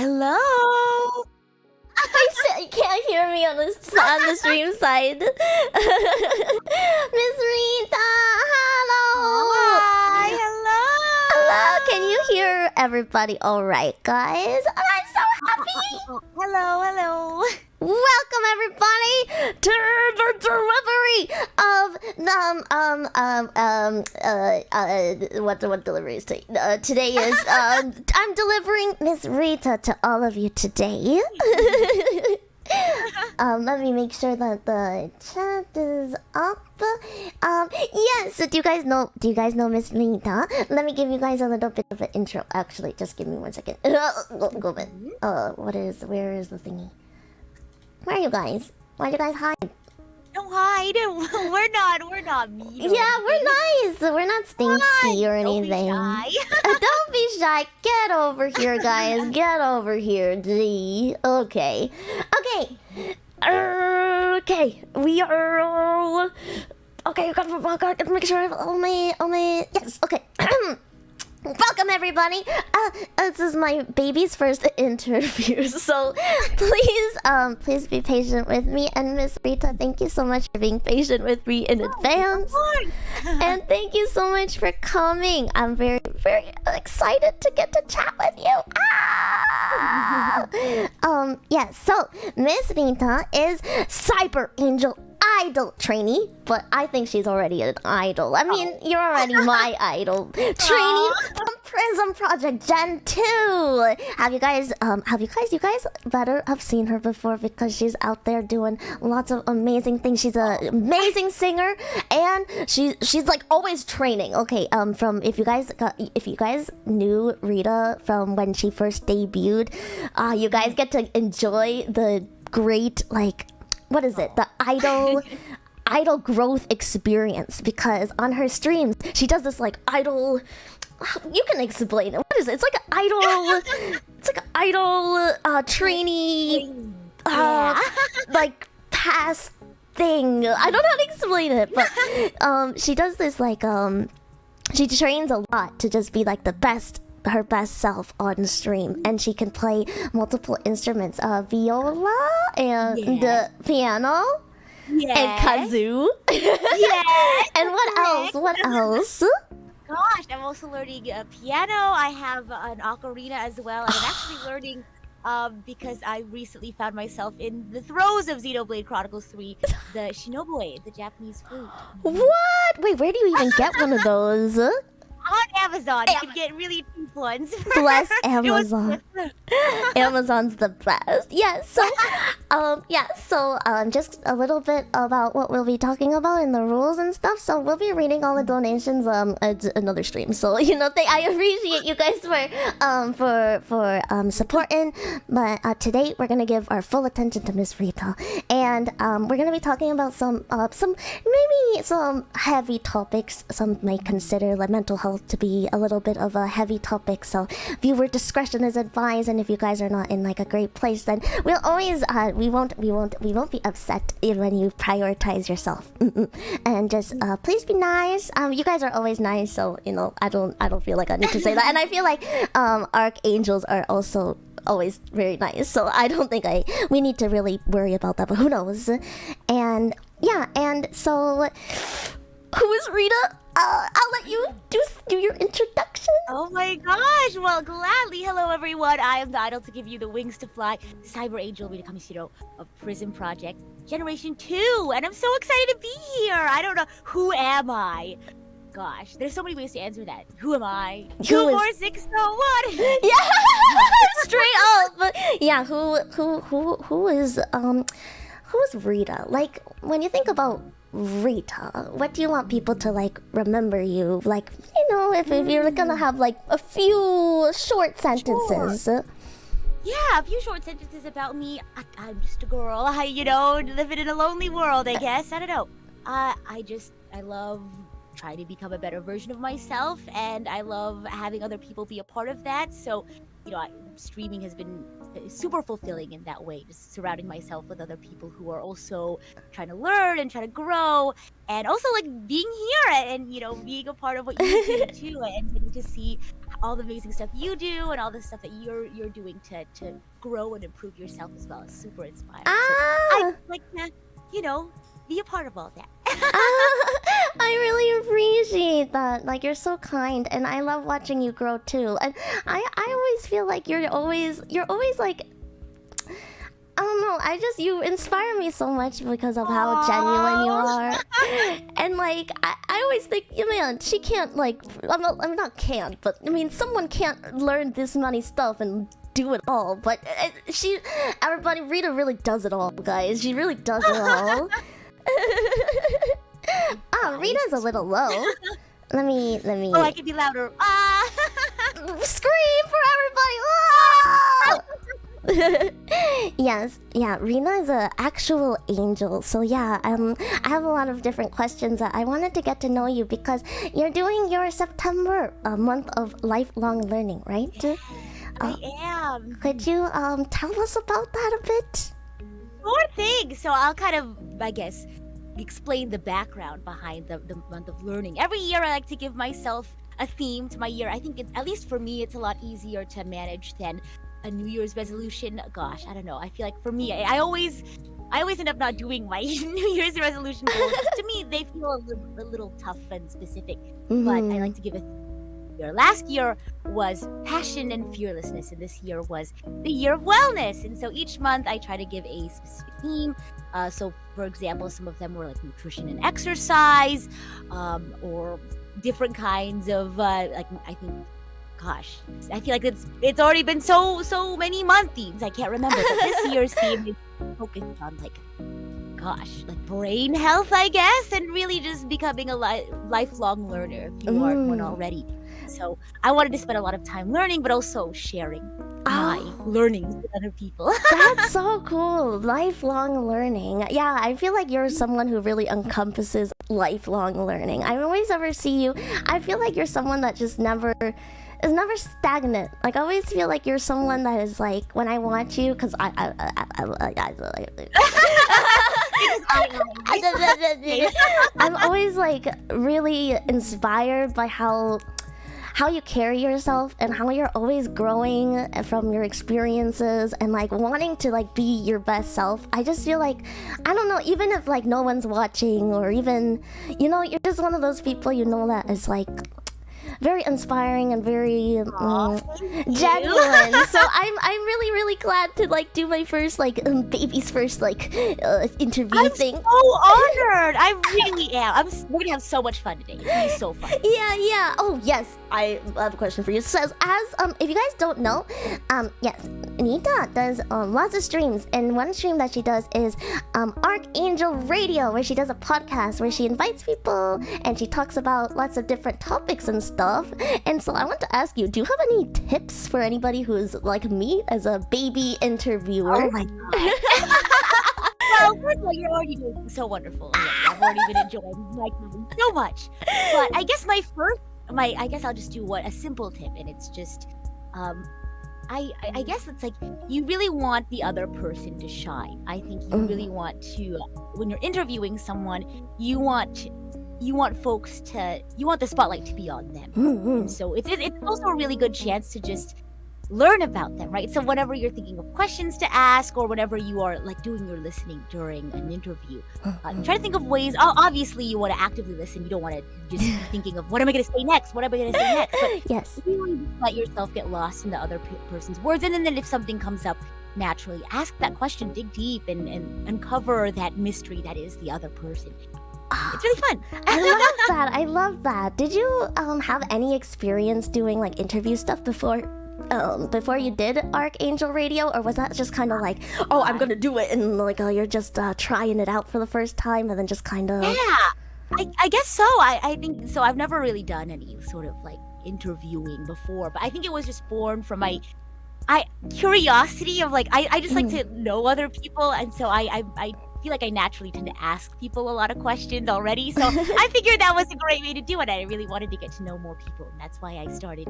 Hello. You can't hear me on the stream side. Miss Rita, hello. Hi. Hello. Hello. Can you hear everybody all right, guys? I'm so happy. Hello. Welcome everybody to the delivery of what delivery is today is I'm delivering Miss Rita to all of you today. Let me make sure that the chat is up. Yes, do you guys know Miss Rita? Let me give you guys a little bit of an intro. Actually, just give me 1 second. Go bit. Where is the thingy? Where are you guys? Why'd you guys hide? Don't hide. We're not mean. Yeah, we're nice. We're not stinky or anything. Don't be shy. Don't be shy. Get over here, guys. Get over here. Gee. Okay. We are all... Okay, I gotta make sure I have all my... Yes, okay. Welcome everybody. This is my baby's first interview, so please be patient with me. And Miss Rita, thank you so much for being patient with me in advance. And thank you so much for coming. I'm very, very excited to get to chat with you. Yes. So Miss Rita is Cyber Angel idol trainee, but I think she's already an idol. I mean, you're already my idol. Trainee from Prism Project Gen 2. You guys better have seen her before because she's out there doing lots of amazing things. She's an amazing singer and she's like always training. Okay, if you guys knew Rita from when she first debuted, you guys get to enjoy the great what is it? The idol growth experience, because on her streams she does this idol. You can explain it. What is it? It's like an idol. It's like an idol trainee, past thing. I don't know how to explain it, but she does this she trains a lot to just be like her best self on stream, and she can play multiple instruments, viola and piano and kazoo. And what else? Gosh, I'm also learning piano. I have an ocarina as well, and I'm actually learning because I recently found myself in the throes of Xenoblade Chronicles 3, the shinobu, the Japanese flute. What? Wait, where do you even get one of those? On Amazon, you can get really cheap ones. Bless Amazon. Amazon's the best. Yes. So, just a little bit about what we'll be talking about and the rules and stuff. So we'll be reading all the donations at another stream. So I appreciate you guys for supporting. But today we're gonna give our full attention to Miss Rita, and we're gonna be talking about some heavy topics. Some may consider mental health to be a little bit of a heavy topic, so viewer discretion is advised. And if you guys are not in a great place, then we'll always we won't be upset when you prioritize yourself. And just please be nice. You guys are always nice, so I don't feel like I need to say that. And I feel like archangels are also always very nice, so I don't think we need to really worry about that, but who knows. And so who is Rita? I'll let you do your introduction. Oh my gosh, well, gladly. Hello everyone, I am the idol to give you the wings to fly, Cyber Angel Rita Kamishiro of Prism Project Generation 2, and I'm so excited to be here. I don't know, who am I? Gosh, there's so many ways to answer that. Who am I? 24601. Yeah, straight up. Yeah, who is Rita? When you think about Rita, what do you want people to remember you? If you're gonna have a few short sentences. Sure. Yeah, a few short sentences about me. I'm just a girl, living in a lonely world, I guess. I don't know. I love trying to become a better version of myself, and I love having other people be a part of that. So streaming has been super fulfilling in that way, just surrounding myself with other people who are also trying to learn and trying to grow, and also like being here and being a part of what you do too, and getting to see all the amazing stuff you do and all the stuff that you're doing to grow and improve yourself as well. It's super inspiring. So I like to be a part of all that. I really appreciate that. Like, you're so kind, and I love watching you grow too. And I always feel like you're always like, I don't know, you inspire me so much because of how genuine you are. And like, I always think, man, she can't like, not can't, but I mean, someone can't learn this many stuff and do it all. But everybody, Rita really does it all, guys. She really does it all. Rita's a little low. Let me. Oh, I can be louder. Scream for everybody! Yes, yeah. Rita is an actual angel. So yeah, I have a lot of different questions that I wanted to get to know you because you're doing your September month of lifelong learning, right? I am. Could you tell us about that a bit? Sure thing. So I'll kind of, I guess, explain the background behind the month of learning. Every year I like to give myself a theme to my year. I think at least for me, it's a lot easier to manage than a New Year's resolution. Gosh, I don't know. I feel like for me, I always end up not doing my New Year's resolution goals. To me, they feel a little tough and specific. Mm-hmm. But I like to give it. Last year was passion and fearlessness, and this year was the year of wellness. And so each month I try to give a specific theme. So for example, some of them were like nutrition and exercise, or different kinds of I feel like it's already been so many month themes I can't remember. But this year's theme is focused on like brain health, I guess, and really just becoming a lifelong learner if you aren't one already. So I wanted to spend a lot of time learning, but also sharing my learnings with other people. That's so cool. Lifelong learning. Yeah, I feel like you're someone who really encompasses lifelong learning. I always ever see you, I feel like you're someone that just never stagnant. Like, I always feel like you're someone that is like, when I watch you, because I'm always like really inspired by how you carry yourself and how you're always growing from your experiences and like wanting to like be your best self. I just feel like, I don't know, even if like no one's watching, or even, you're just one of those people that is like very inspiring and very genuine. So I'm really glad to like do my first like baby's first like interview thing. I'm so honored. I really am. We're gonna have so much fun today. It's gonna be so fun. Yeah. Oh yes, I have a question for you. It says, if you guys don't know, yes, Rita does lots of streams, and one stream that she does is RKAngel Radio, where she does a podcast where she invites people and she talks about lots of different topics and stuff. And so I want to ask you, do you have any tips for anybody who is like me as a baby interviewer? Oh my god. Well, first of all, you're already doing so wonderful. I've already been enjoying my time so much. But I guess I guess I'll just do a simple tip, and it's just I guess it's like, you really want the other person to shine. I think you really want to, when you're interviewing someone, you want the spotlight to be on them. So it's also a really good chance to just learn about them, right? So whenever you're thinking of questions to ask, or whenever you are like doing your listening during an interview, try to think of ways. Obviously you want to actively listen. You don't want to just be thinking of, what am I going to say next? But yes, really let yourself get lost in the other person's words, and then if something comes up naturally, ask that question, dig deep, and uncover that mystery that is the other person. It's really fun. I love that. Did you have any experience doing like interview stuff before you did RKAngel Radio, or was that just kind of like, I'm gonna do it, and like, you're just trying it out for the first time, and then just kind of? Yeah, I guess so. I think so. I've never really done any sort of like interviewing before, but I think it was just born from my curiosity of like, I just like to know other people, and so I feel like I naturally tend to ask people a lot of questions already. So I figured that was a great way to do it. I really wanted to get to know more people, and that's why I started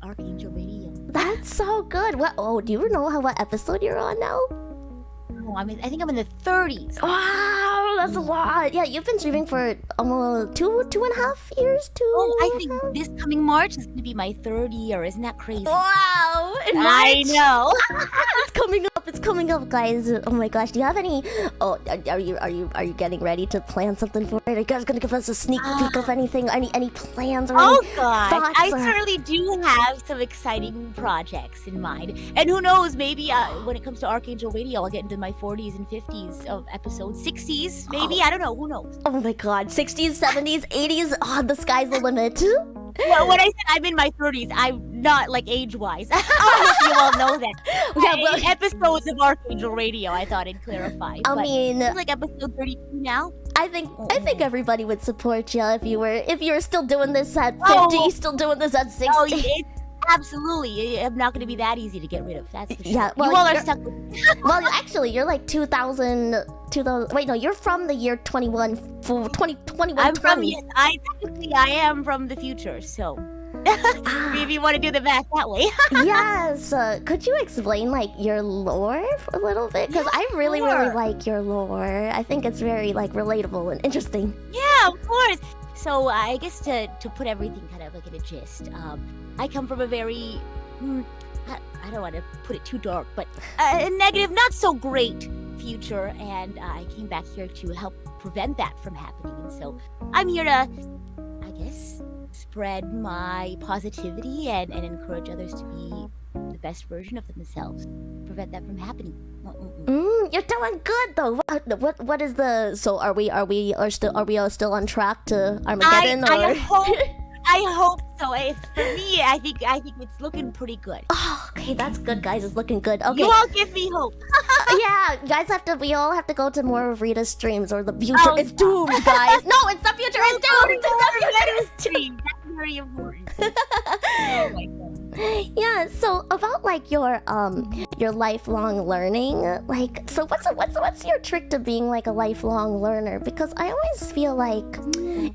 Archangel Radio. That's so good. Do you know what episode you're on now? Oh, I think I'm in the 30s. Wow, that's a lot. Yeah, you've been streaming for almost 2.5 years. I think this coming March is going to be my 3rd year. Isn't that crazy? Wow, in March. I know. It's coming up. It's coming up, guys. Oh my gosh. Do you have any? Oh, are you getting ready to plan something for it? Are you guys gonna give us a sneak peek of anything? Any plans or any God, thoughts? I certainly do have some exciting projects in mind, and who knows? Maybe when it comes to Archangel Radio, I'll get into my 40s and 50s of episodes, 60s, maybe. I don't know. Who knows? Oh my God, 60s, 70s, 80s. Oh, the sky's the limit. Well, when I said I'm in my 30s, I'm not like age-wise. I don't know if you all know that. Yeah, well, episodes of Archangel Radio, I thought I'd clarify. I mean, it's like episode 32 now. I think everybody would support you if you were still doing this at 50, still doing this at 60. Oh, absolutely. I'm not going to be that easy to get rid of. That's for sure. Yeah, well, you all are stuck with well, actually, you're like 2000. Wait, no, you're from the year 21. I'm from. I am from the future, so maybe you want to do the math that way. Yes. Could you explain like your lore for a little bit? Because I really like your lore. I think it's very like relatable and interesting. Yeah, of course. So I guess to put everything kind of like in a gist, I come from a very I don't want to put it too dark, but a negative, not so great future, and I came back here to help prevent that from happening. And so I'm here to, I guess, spread my positivity and encourage others to be the best version of themselves, prevent that from happening. You're doing good though. What is the? So are we all still on track to Armageddon? I hope so. For me, I think it's looking pretty good. Oh, okay, that's good, guys. It's looking good. Okay. You all give me hope. Yeah, guys we all have to go to more of Rita's streams, or the future is doomed, guys. No, it's the future is doomed. It's the future is doomed. That's very important. Oh my God. Yeah, so about like your lifelong learning, like, so what's your trick to being like a lifelong learner? Because I always feel like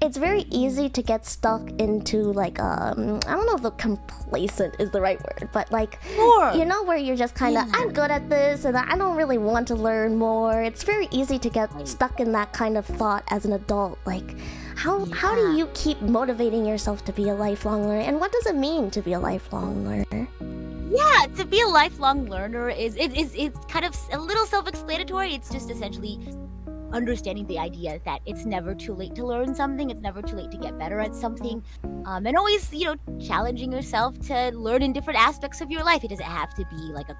it's very easy to get stuck into like I don't know if the complacent is the right word, but like you know, where you're just kind of I'm good at this and I don't really want to learn more. It's very easy to get stuck in that kind of thought as an adult. Like how do you keep motivating yourself to be a lifelong learner, and what does it mean to be a lifelong learner? Yeah, to be a lifelong learner is kind of a little self-explanatory. It's just essentially understanding the idea that it's never too late to learn something, it's never too late to get better at something, and always, challenging yourself to learn in different aspects of your life. It doesn't have to be like a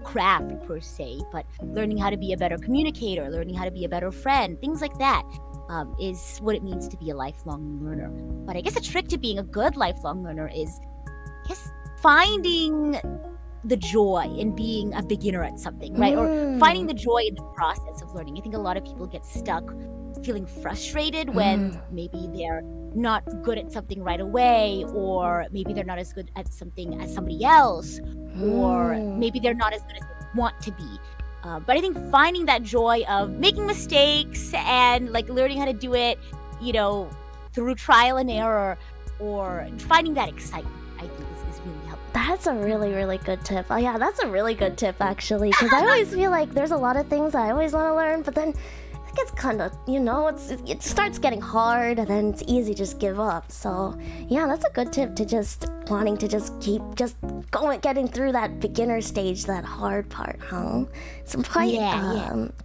craft per se, but learning how to be a better communicator, learning how to be a better friend, things like that. Is what it means to be a lifelong learner. But I guess a trick to being a good lifelong learner is, finding the joy in being a beginner at something, right? Or finding the joy in the process of learning. I think a lot of people get stuck feeling frustrated when maybe they're not good at something right away, or maybe they're not as good at something as somebody else, or maybe they're not as good as they want to be. But I think finding that joy of making mistakes and like learning how to do it, through trial and error, or finding that excitement, I think is really helpful. That's a really, really good tip. Oh yeah, that's a really good tip actually, because I always feel like there's a lot of things I always want to learn, but then it gets kind of, it starts getting hard, and then it's easy to just give up. So yeah, that's a good tip, to just wanting to just keep just going, getting through that beginner stage, that hard part, huh? It's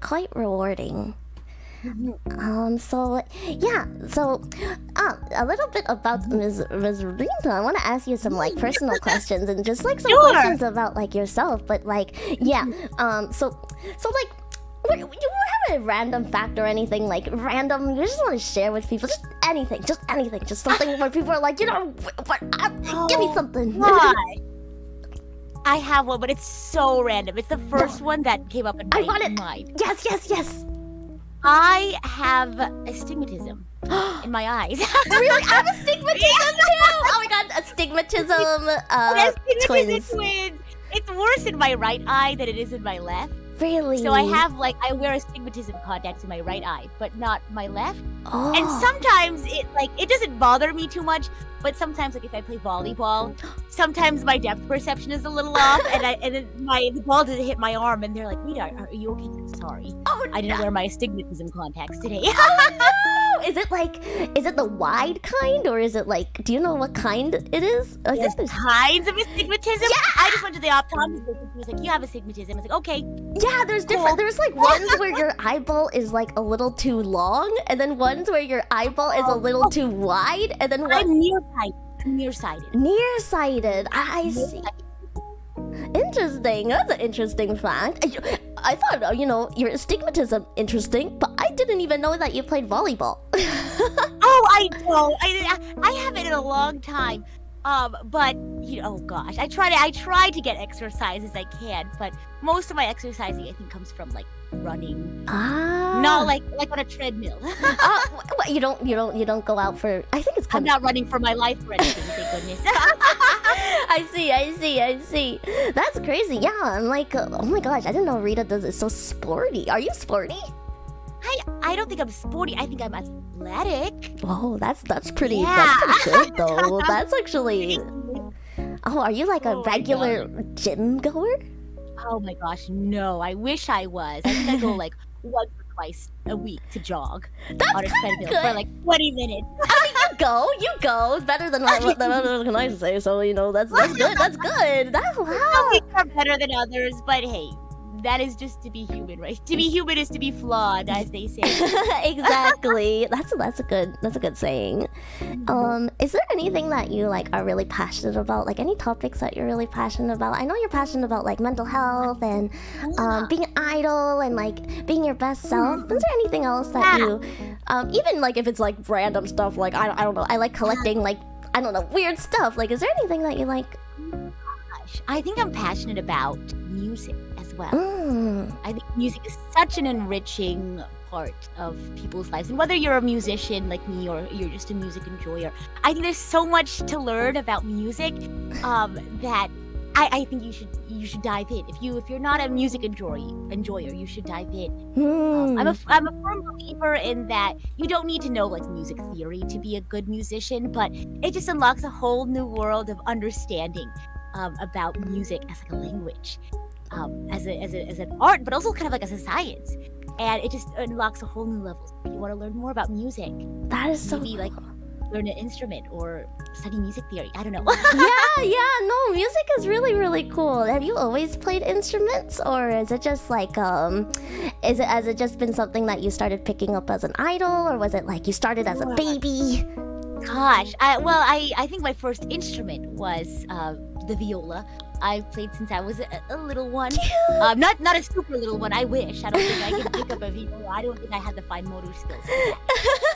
quite rewarding. So a little bit about Ms. Rita. I want to ask you some like personal questions, and just like some questions about like yourself, but like so like, you have a random fact or anything like random you just want to share with people? Just anything, just something where people are like, give me something. Why? I have one, but it's so random. It's the first one that came up in my mind. Yes. I have astigmatism in my eyes. Really? I have astigmatism too! Oh my God, astigmatism, twins. It's worse in my right eye than it is in my left. Really? So I wear astigmatism contacts in my right eye, but not my left. Oh. And sometimes it doesn't bother me too much, but sometimes if I play volleyball, sometimes my depth perception is a little off, and then the ball doesn't hit my arm, and they're like, Rita, are you okay? I'm sorry. Oh, I didn't wear my astigmatism contacts today. no! Is it the wide kind, or is it like, do you know what kind it is? There's kinds of astigmatism. Yeah! I just went to the optometrist and he was like, you have astigmatism. I was like, okay. Yeah, there's different. There's like ones where your eyeball is like a little too long, and then ones where your eyeball is a little too wide, and then I'm nearsighted. Nearsighted. I see. Interesting. That's an interesting fact. I thought, your astigmatism interesting, but I didn't even know that you played volleyball. Oh, I know. I haven't in a long time. But oh gosh, I try to get exercise as I can, but most of my exercising I think comes from like running, not like on a treadmill. You don't go out for. I think it's. I'm not running for my life or anything. Thank goodness. I see. That's crazy. Yeah, I'm like, oh my gosh, I didn't know Rita does it so sporty. Are you sporty? I don't think I'm sporty. I think I'm athletic. Whoa, that's pretty. Yeah. That's pretty good though. That's actually. Oh, are you like a regular gym goer? Oh my gosh, no. I wish I was. I think I go like once or twice a week to jog on a treadmill for like 20 minutes. I mean, you go. It's better than what can I say? So that's good. That's good. Some weeks are better than others, but hey. That is just to be human, right? To be human is to be flawed, as they say. Exactly. That's a good saying. Is there anything that you like are really passionate about? Like any topics that you're really passionate about? I know you're passionate about like mental health and being an idol and like being your best self. Is there anything else that you even like if it's like random stuff like I don't know, I like collecting like I don't know, weird stuff. Like is there anything that you like? I think I'm passionate about music as well. I think music is such an enriching part of people's lives. And whether you're a musician like me or you're just a music enjoyer, I think there's so much to learn about music that I think you should dive in. If you're not a music enjoyer, you should dive in. I'm a firm believer in that you don't need to know like music theory to be a good musician, but it just unlocks a whole new world of understanding about music as like a language, as an art, but also kind of like as a science, and it just unlocks a whole new level. If you want to learn more about music, that is so maybe like learn an instrument or study music theory. I don't know. No, music is really really cool. Have you always played instruments, or is it just like has it just been something that you started picking up as an idol, or was it like you started as a baby? Gosh, I think my first instrument was the viola. I've played since I was a little one. Not a super little one. I wish. I don't think I can pick up a viola. I don't think I had the fine motor skills for that.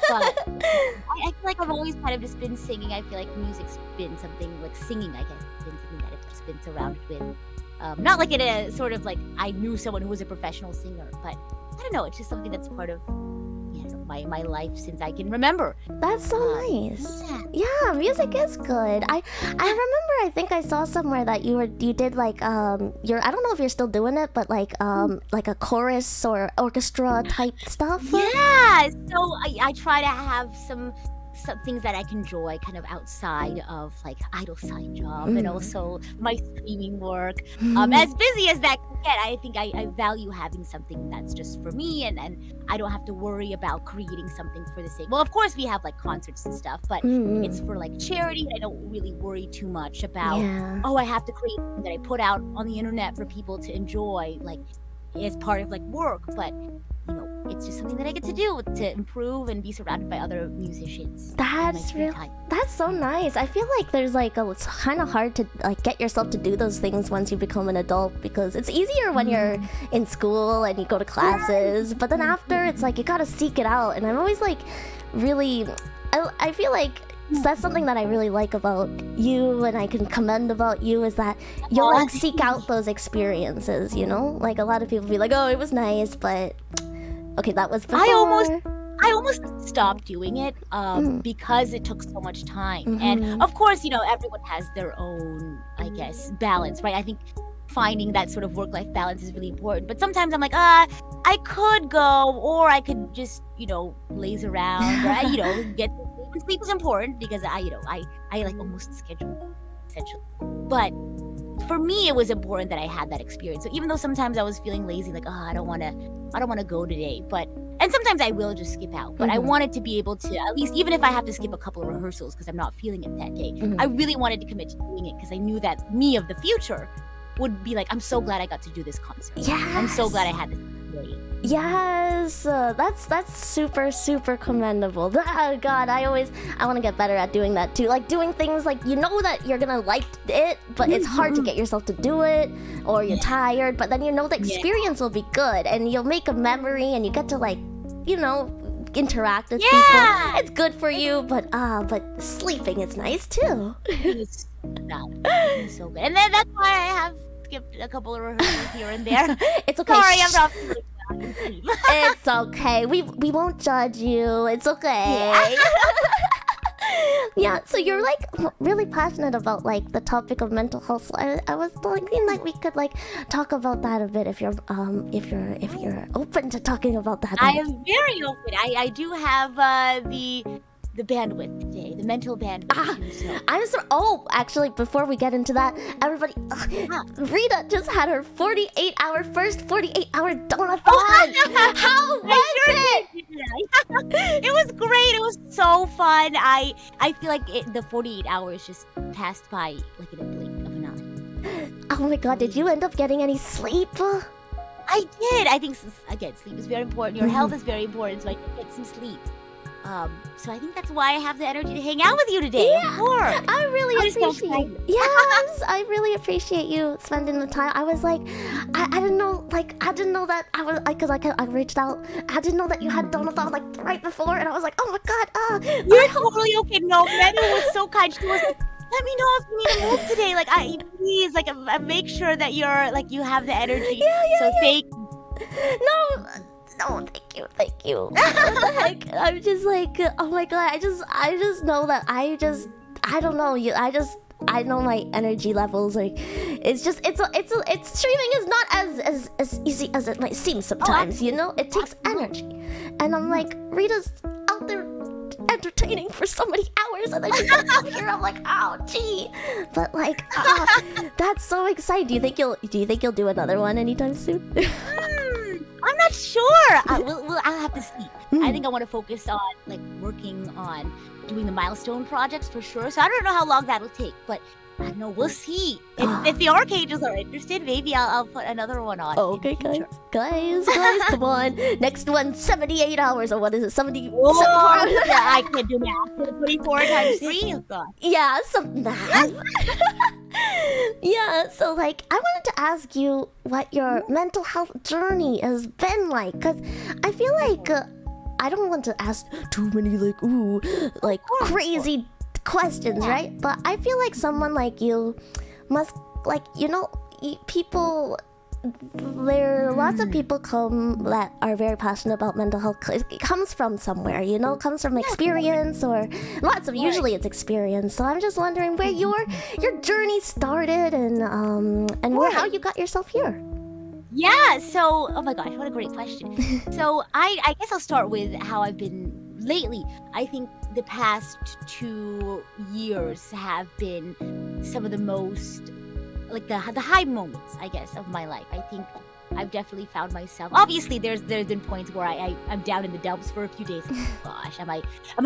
But I feel like I've always kind of just been singing. I feel like music's been something like singing. I guess been something that I've just been surrounded with. Not like in a sort of like I knew someone who was a professional singer, but I don't know. It's just something that's part of my life since I can remember. That's so nice. Yeah, music is good. I remember I think I saw somewhere that you did like I don't know if you're still doing it, but like a chorus or orchestra type stuff. Yeah. So I try to have some things that I can enjoy kind of outside of like idol side job and also my streaming work. As busy as that can get, I think I value having something that's just for me and I don't have to worry about creating something for the sake. Well, of course we have like concerts and stuff, but it's for like charity. I don't really worry too much about I have to create something that I put out on the internet for people to enjoy like as part of like work, but it's just something that I get to do to improve and be surrounded by other musicians. That's so nice. I feel like there's like it's kind of hard to like get yourself to do those things once you become an adult because it's easier when you're in school and you go to classes, but then after it's like you gotta seek it out. And I'm always like really, I feel like that's something that I really like about you and I can commend about you is that you'll like seek out those experiences, like a lot of people be like, oh, it was nice, but okay, that was before. I almost stopped doing it because it took so much time. And of course, everyone has their own, I guess, balance, right? I think finding that sort of work-life balance is really important. But sometimes I'm like, I could go, or I could just, laze around, or, get some sleep. And sleep is important because I like almost schedule essentially. But for me, it was important that I had that experience. So even though sometimes I was feeling lazy, like, I don't want to go today, and sometimes I will just skip out, but I wanted to be able to, at least, even if I have to skip a couple of rehearsals because I'm not feeling it that day, I really wanted to commit to doing it because I knew that me of the future would be like, I'm so glad I got to do this concert. Yes. I'm so glad I had this experience. Yes, that's super, super commendable. Oh God, I want to get better at doing that too. Like doing things like that you're gonna like it, but it's hard to get yourself to do it, or you're tired. But then the experience will be good, and you'll make a memory, and you get to interact with people. It's good for you, but sleeping is nice too. It's so good, and then that's why I have skipped a couple of rehearsals here and there. It's okay. Sorry, I'm not. It's okay. We won't judge you. It's okay. Yeah, so you're like really passionate about like the topic of mental health. So I was thinking like we could like talk about that a bit if you're open to talking about that. I am very open. I do have the bandwidth today, the mental bandwidth. So. Actually, before we get into that, everybody, Rita just had her first 48-hour donathon. How was it? It was great. It was so fun. I feel like the 48 hours just passed by like in a blink of an eye. Oh my God, did you end up getting any sleep? I did. I think, again, sleep is very important. Your health is very important, so I did get some sleep. So I think that's why I have the energy to hang out with you today. Yeah, of course. I really appreciate. Yes, I really appreciate you spending the time. I was like, I didn't know that I was because I reached out. I didn't know that you had donathon like right before, and I was like, oh my God, you're totally okay. No, Meru was so kind. She was like, let me know if you need to move today. Like, please, like, make sure that you're like you have the energy. So thank you. No, thank you. What the heck? I'm just like, oh my God, I just know that I don't know you. I know my energy levels. Like, it's streaming is not as easy as it might seem sometimes. It takes energy, and I'm like, Rita's out there entertaining for so many hours, and then she comes up here. I'm like, oh gee, but like, that's so exciting. Do you think you'll do another one anytime soon? I'm not sure. I'll have to sleep. I think I want to focus on like working on doing the milestone projects for sure. So I don't know how long that'll take, but I don't know. We'll see. If the ARKAngels are interested, maybe I'll put another one on. Okay, guys, come on. Next one, 78 hours, or what is it? 74 hours. Yeah, I can't do math. 24 times 3. Oh God. Yeah, some math. Yeah, so like I wanted to ask you what your mental health journey has been like, because I feel like I don't want to ask too many like crazy questions, right? But I feel like someone like you must people. There are lots of people that are very passionate about mental health. It comes from somewhere, comes from experience, or usually it's experience. So I'm just wondering where your journey started and how you got yourself here. Yeah, so oh my gosh, what a great question. So I guess I'll start with how I've been lately. I think the past 2 years have been some of the most like the high moments, I guess, of my life. I think I've definitely found myself. Obviously, there's been points where I'm down in the dumps for a few days. Like, oh gosh, am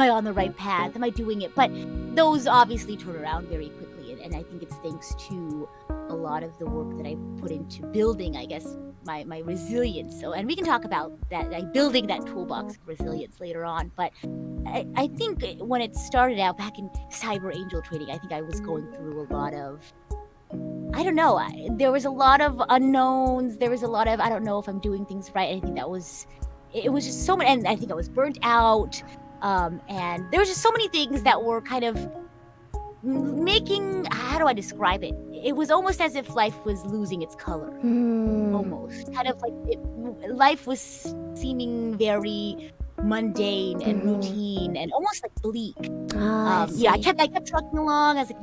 I on the right path? Am I doing it? But those obviously turn around very quickly, and I think it's thanks to a lot of the work that I put into building, I guess, my resilience. So, and we can talk about that, like building that toolbox of resilience later on. But I think when it started out back in cyber angel training, I think I was going through a lot of, I don't know. There was a lot of unknowns. There was a lot of, I don't know if I'm doing things right. I think it was just so many, and I think I was burnt out. And there was just so many things that were kind of making, how do I describe it? It was almost as if life was losing its color. Almost. Kind of like life was seeming very mundane and routine and almost like bleak. I Yeah, I see. kept trucking along. I was like,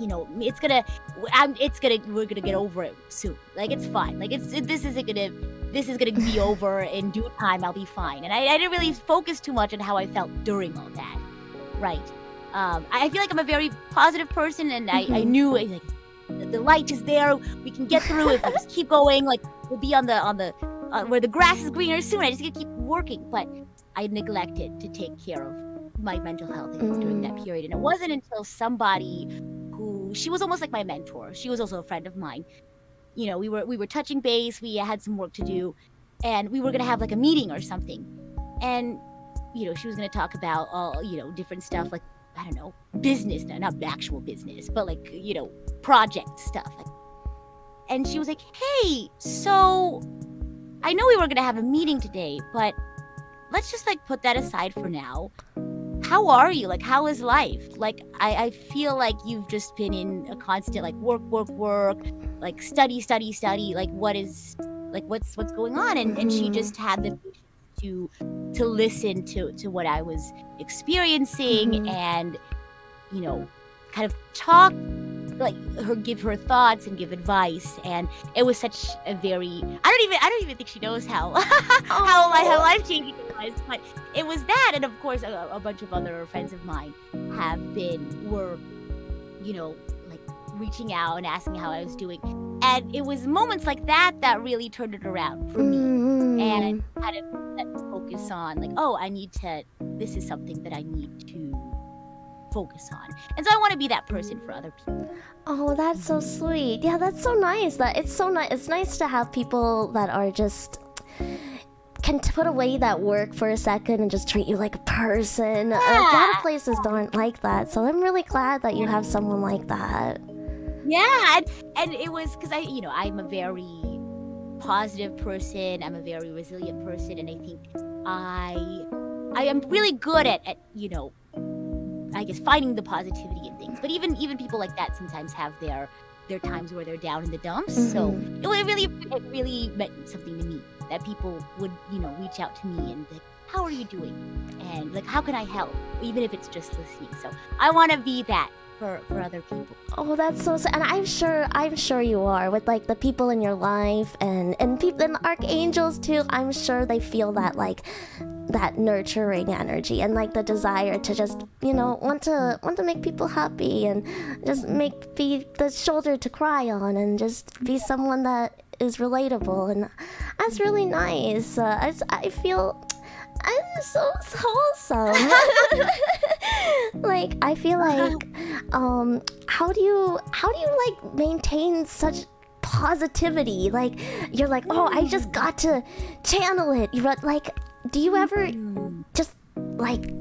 we're gonna get over it soon. Like, it's fine. Like, this is gonna be over in due time. I'll be fine. And I didn't really focus too much on how I felt during all that, right? I feel like I'm a very positive person, and I knew like the light is there. We can get through if we just keep going. Like, we'll be on the where the grass is greener soon. I just gotta keep working, but I neglected to take care of my mental health during that period. And it wasn't until somebody she was almost like my mentor. She was also a friend of mine. We were touching base. We had some work to do, and we were gonna have like a meeting or something. And she was gonna talk about all different stuff, like, I don't know, business, not actual business, but like project stuff. And she was like, "Hey, so I know we were gonna have a meeting today, but let's just like put that aside for now. How are you? Like, how is life? Like, I feel like you've just been in a constant like work, like study. Like, what's going on?" And she just had the patience to listen to what I was experiencing and kind of talk, like, give her thoughts and give advice. And it was such a very I don't even think she knows how how life changing it was, but it was that. And of course a bunch of other friends of mine were like reaching out and asking how I was doing. And it was moments like that that really turned it around for me, and kind of set the focus on like, oh, this is something that I need to focus on. And so I want to be that person for other people. Oh, that's so sweet. Yeah, that's so nice. It's so nice. It's nice to have people that are just can put away that work for a second and just treat you like a person. A lot of places don't like that, so I'm really glad that you have someone like that. Yeah, and it was because I'm a very positive person. I'm a very resilient person, and I think I am really good at I guess finding the positivity in things. But even people like that sometimes have their times where they're down in the dumps. So it really meant something to me that people would reach out to me and like, how are you doing? And like, how can I help? Even if it's just listening. So I want to be that for other people. Oh, that's so sad. And I'm sure you are with like the people in your life and people and archangels too. I'm sure they feel that like that nurturing energy and like the desire to just want to make people happy and just be the shoulder to cry on and just be someone that is relatable. And that's really nice. I feel I'm so wholesome. Like, I feel like how do you like maintain such positivity? Like, you're like, oh, I just got to channel it. You're like, do you ever just like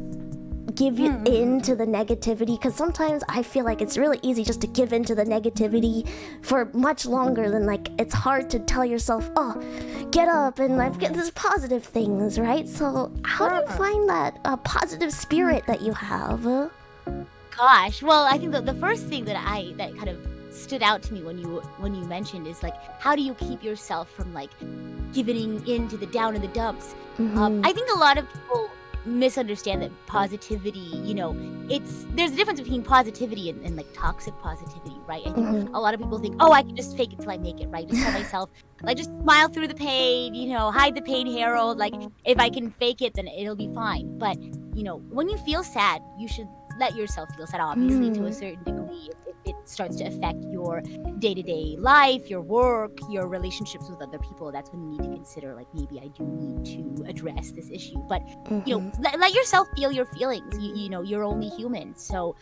give you into the negativity? Because sometimes I feel like it's really easy just to give into the negativity for much longer than like it's hard to tell yourself, oh, get up and like get these positive things, right? So how do you find that positive spirit that you have? Gosh, well, I think the first thing that kind of stood out to me when you mentioned is like, how do you keep yourself from like giving into the down in the dumps? I think a lot of people misunderstand that positivity, there's a difference between positivity and like toxic positivity, right? I think a lot of people think, oh, I can just fake it till I make it, right? Just tell myself, like, just smile through the pain, hide the pain, Harold. Like, if I can fake it, then it'll be fine. But, when you feel sad, you should let yourself feel sad, obviously, to a certain degree. If it starts to affect your day-to-day life, your work, your relationships with other people, that's when you need to consider, like, maybe I do need to address this issue. But, let yourself feel your feelings. You're only human. So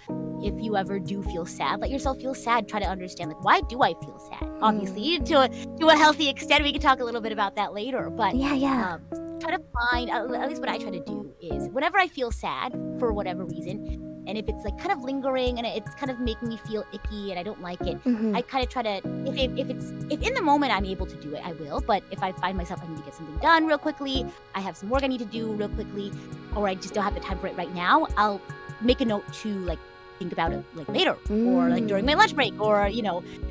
if you ever do feel sad, let yourself feel sad. Try to understand, like, why do I feel sad? Obviously, to a healthy extent. We can talk a little bit about that later. But try to find, at least what I try to do is, whenever I feel sad for whatever reason, and if it's like kind of lingering and it's kind of making me feel icky and I don't like it, I kind of try to, if in the moment I'm able to do it, I will. But if I find myself I need to get something done real quickly, I have some work I need to do real quickly, or I just don't have the time for it right now, I'll make a note to like think about it like later, or like during my lunch break, or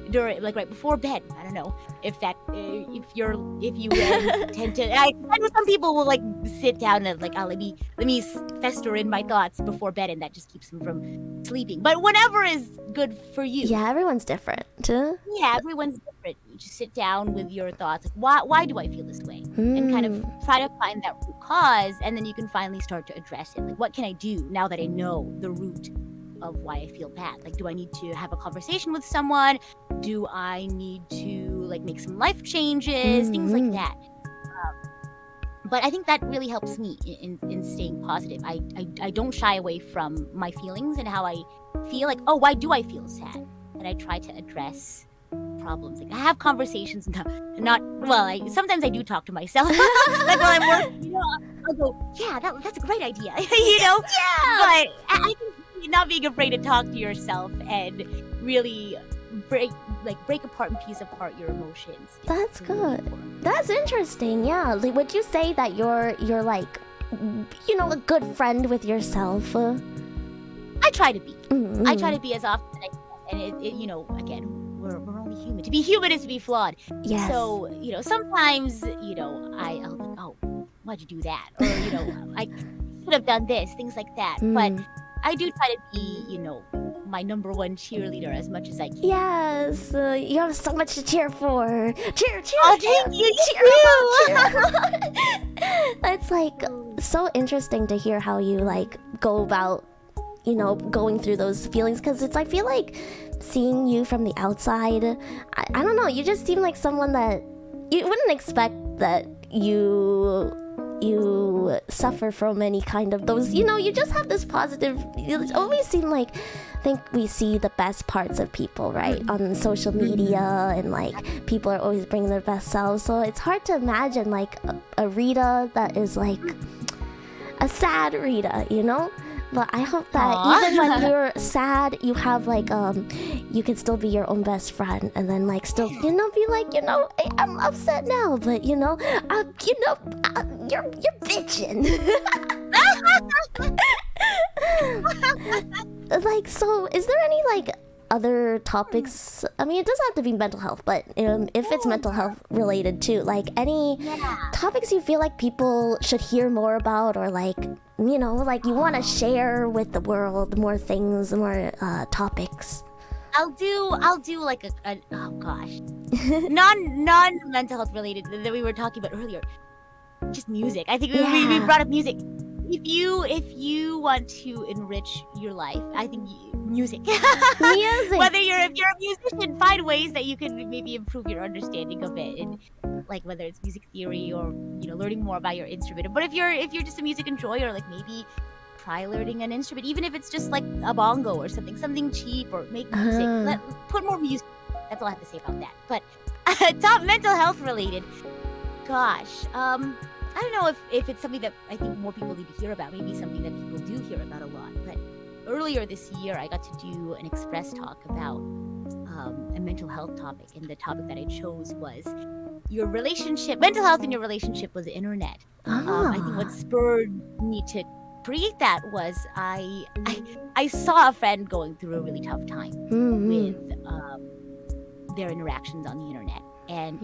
during like right before bed. I don't know if you tend to. I know some people will like sit down and like, let me fester in my thoughts before bed, and that just keeps them from sleeping. But whatever is good for you. Yeah, everyone's different. Yeah, everyone's different. You just sit down with your thoughts, like why do I feel this way, and kind of try to find that root cause, and then you can finally start to address it. Like, what can I do now that I know the root of why I feel bad? Like, do I need to have a conversation with someone? Do I need to like make some life changes? Things like that. But I think that really helps me in staying positive. I don't shy away from my feelings and how I feel. Like, oh, why do I feel sad? And I try to address problems. Like, I have conversations, sometimes I do talk to myself. Like while I'm working, I'll go, yeah, that's a great idea. Yeah. But I think not being afraid to talk to yourself and really break apart and piece apart your emotions. That's good. That's interesting. Yeah. Like, would you say that you're like, a good friend with yourself? I try to be. I try to be as often as I can. And again, we're only human. To be human is to be flawed. Yes. So, sometimes, I'll think, oh, why'd you do that? Or, I could have done this, things like that. But I do try to be, my number one cheerleader as much as I can. Yes, you have so much to cheer for. Cheer! Oh, thank you. Cheer! It's like so interesting to hear how you like go about, going through those feelings, because I feel like seeing you from the outside, I don't know, you just seem like someone that you wouldn't expect that you suffer from any kind of those, you just have this positive, you always seem like, I think we see the best parts of people, right, on social media, and like people are always bringing their best selves, so it's hard to imagine like a Rita that is like a sad Rita, But I hope that even when you're sad, you have like you can still be your own best friend, and then like still be like, hey, I'm upset now, but you're bitching. Like, so is there any like other topics? I mean, it doesn't have to be mental health, but if it's mental health related too, like any topics you feel like people should hear more about, or like like you want to share with the world more things, more topics. I'll do like a oh gosh, non mental health related that we were talking about earlier. Just music. I think we brought up music. If you want to enrich your life, I think music. Whether if you're a musician, find ways that you can maybe improve your understanding of it, and like whether it's music theory or learning more about your instrument. But if you're just a music enjoyer, like maybe try learning an instrument, even if it's just like a bongo or something cheap, or make music. Put more music. That's all I have to say about that. But top mental health related. Gosh, I don't know if it's something that I think more people need to hear about. Maybe something that people do hear about a lot. But earlier this year, I got to do an express talk about a mental health topic, and the topic that I chose was your relationship, mental health in your relationship with the internet. I think what spurred me to create that was I saw a friend going through a really tough time with their interactions on the internet, and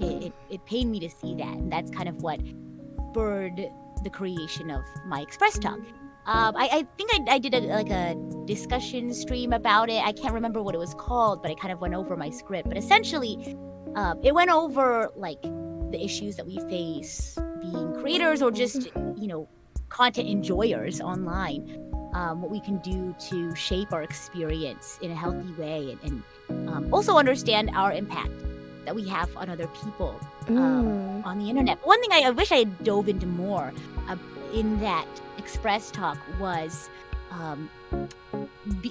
it pained me to see that, and that's kind of what spurred the creation of my express talk. I think I did a discussion stream about it. I can't remember what it was called, but I kind of went over my script. But essentially, it went over like the issues that we face being creators, or just content enjoyers online. What we can do to shape our experience in a healthy way, and also understand our impact that we have on other people on the internet. One thing I wish I had dove into more in that express talk was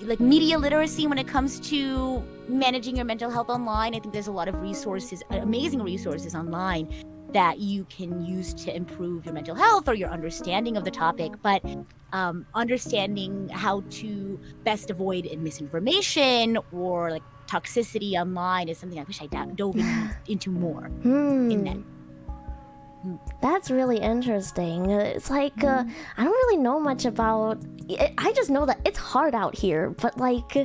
like media literacy when it comes to managing your mental health online. I think there's a lot of resources, amazing resources online that you can use to improve your mental health or your understanding of the topic, but understanding how to best avoid misinformation or like toxicity online is something I wish I dove into more in that. That's really interesting. It's like I don't really know much about. I just know that it's hard out here, but like,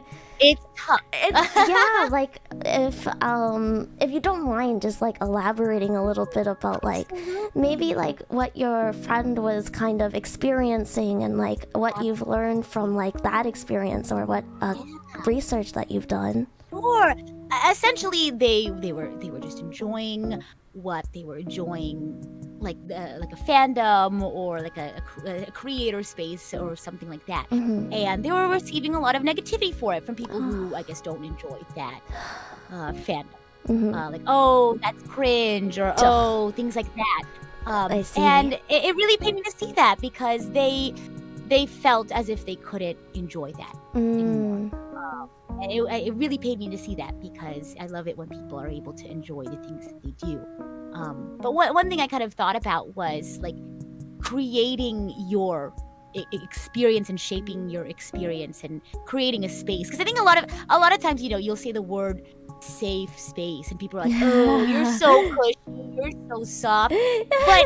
It's tough. yeah, like if you don't mind, just like elaborating a little bit about like maybe like what your friend was kind of experiencing and like what you've learned from like that experience or what research that you've done. Sure. Essentially, they were just enjoying what they were enjoying, like a fandom or like a creator space or something like that. And they were receiving a lot of negativity for it from people who I guess don't enjoy that fandom. Like, oh, that's cringe, or oh, things like that. I see. And it really paid me to see that because they felt as if they couldn't enjoy that anymore. It really paid me to see that because I love it when people are able to enjoy the things that they do. But one thing I kind of thought about was like creating your experience and shaping your experience and creating a space. Because I think a lot of times, you'll say the word safe space and people are like, oh, you're so cushy, you're so soft. But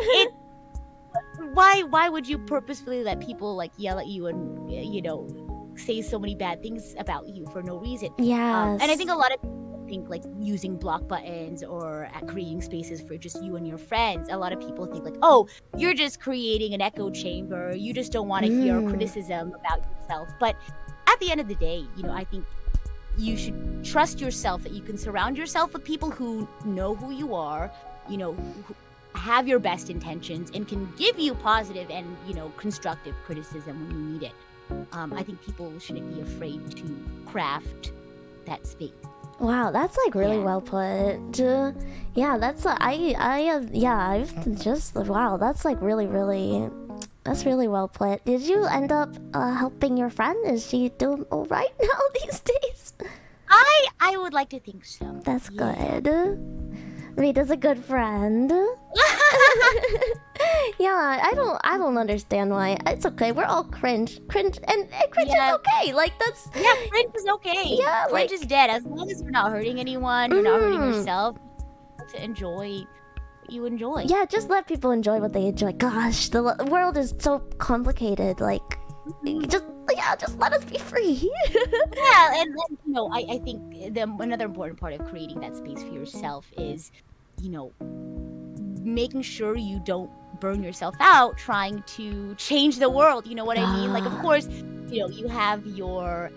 why would you purposefully let people like yell at you and say so many bad things about you for no reason? Yes. And I think a lot of people think like using block buttons or creating spaces for just you and your friends, a lot of people think like, oh, you're just creating an echo chamber, you just don't want to hear criticism about yourself. But at the end of the day, I think you should trust yourself that you can surround yourself with people who know who you are, who have your best intentions and can give you positive and constructive criticism when you need it. I think people shouldn't be afraid to craft that space. Wow, that's like really well put. Yeah, that's I've just wow, that's like really that's really well put. Did you end up helping your friend? Is she doing all right now these days? I would like to think so. That's good. Rita's a good friend. Yeah, I don't understand why. It's okay. We're all cringe, and cringe is okay. Like that's cringe is okay. Yeah, cringe is dead as long as you're not hurting anyone, you're not hurting yourself. To enjoy what you enjoy. Yeah, just let people enjoy what they enjoy. Gosh, the world is so complicated. Like, just let us be free. Yeah, and I think another important part of creating that space for yourself is, making sure you don't burn yourself out trying to change the world. You know what I mean? Like, of course, you have the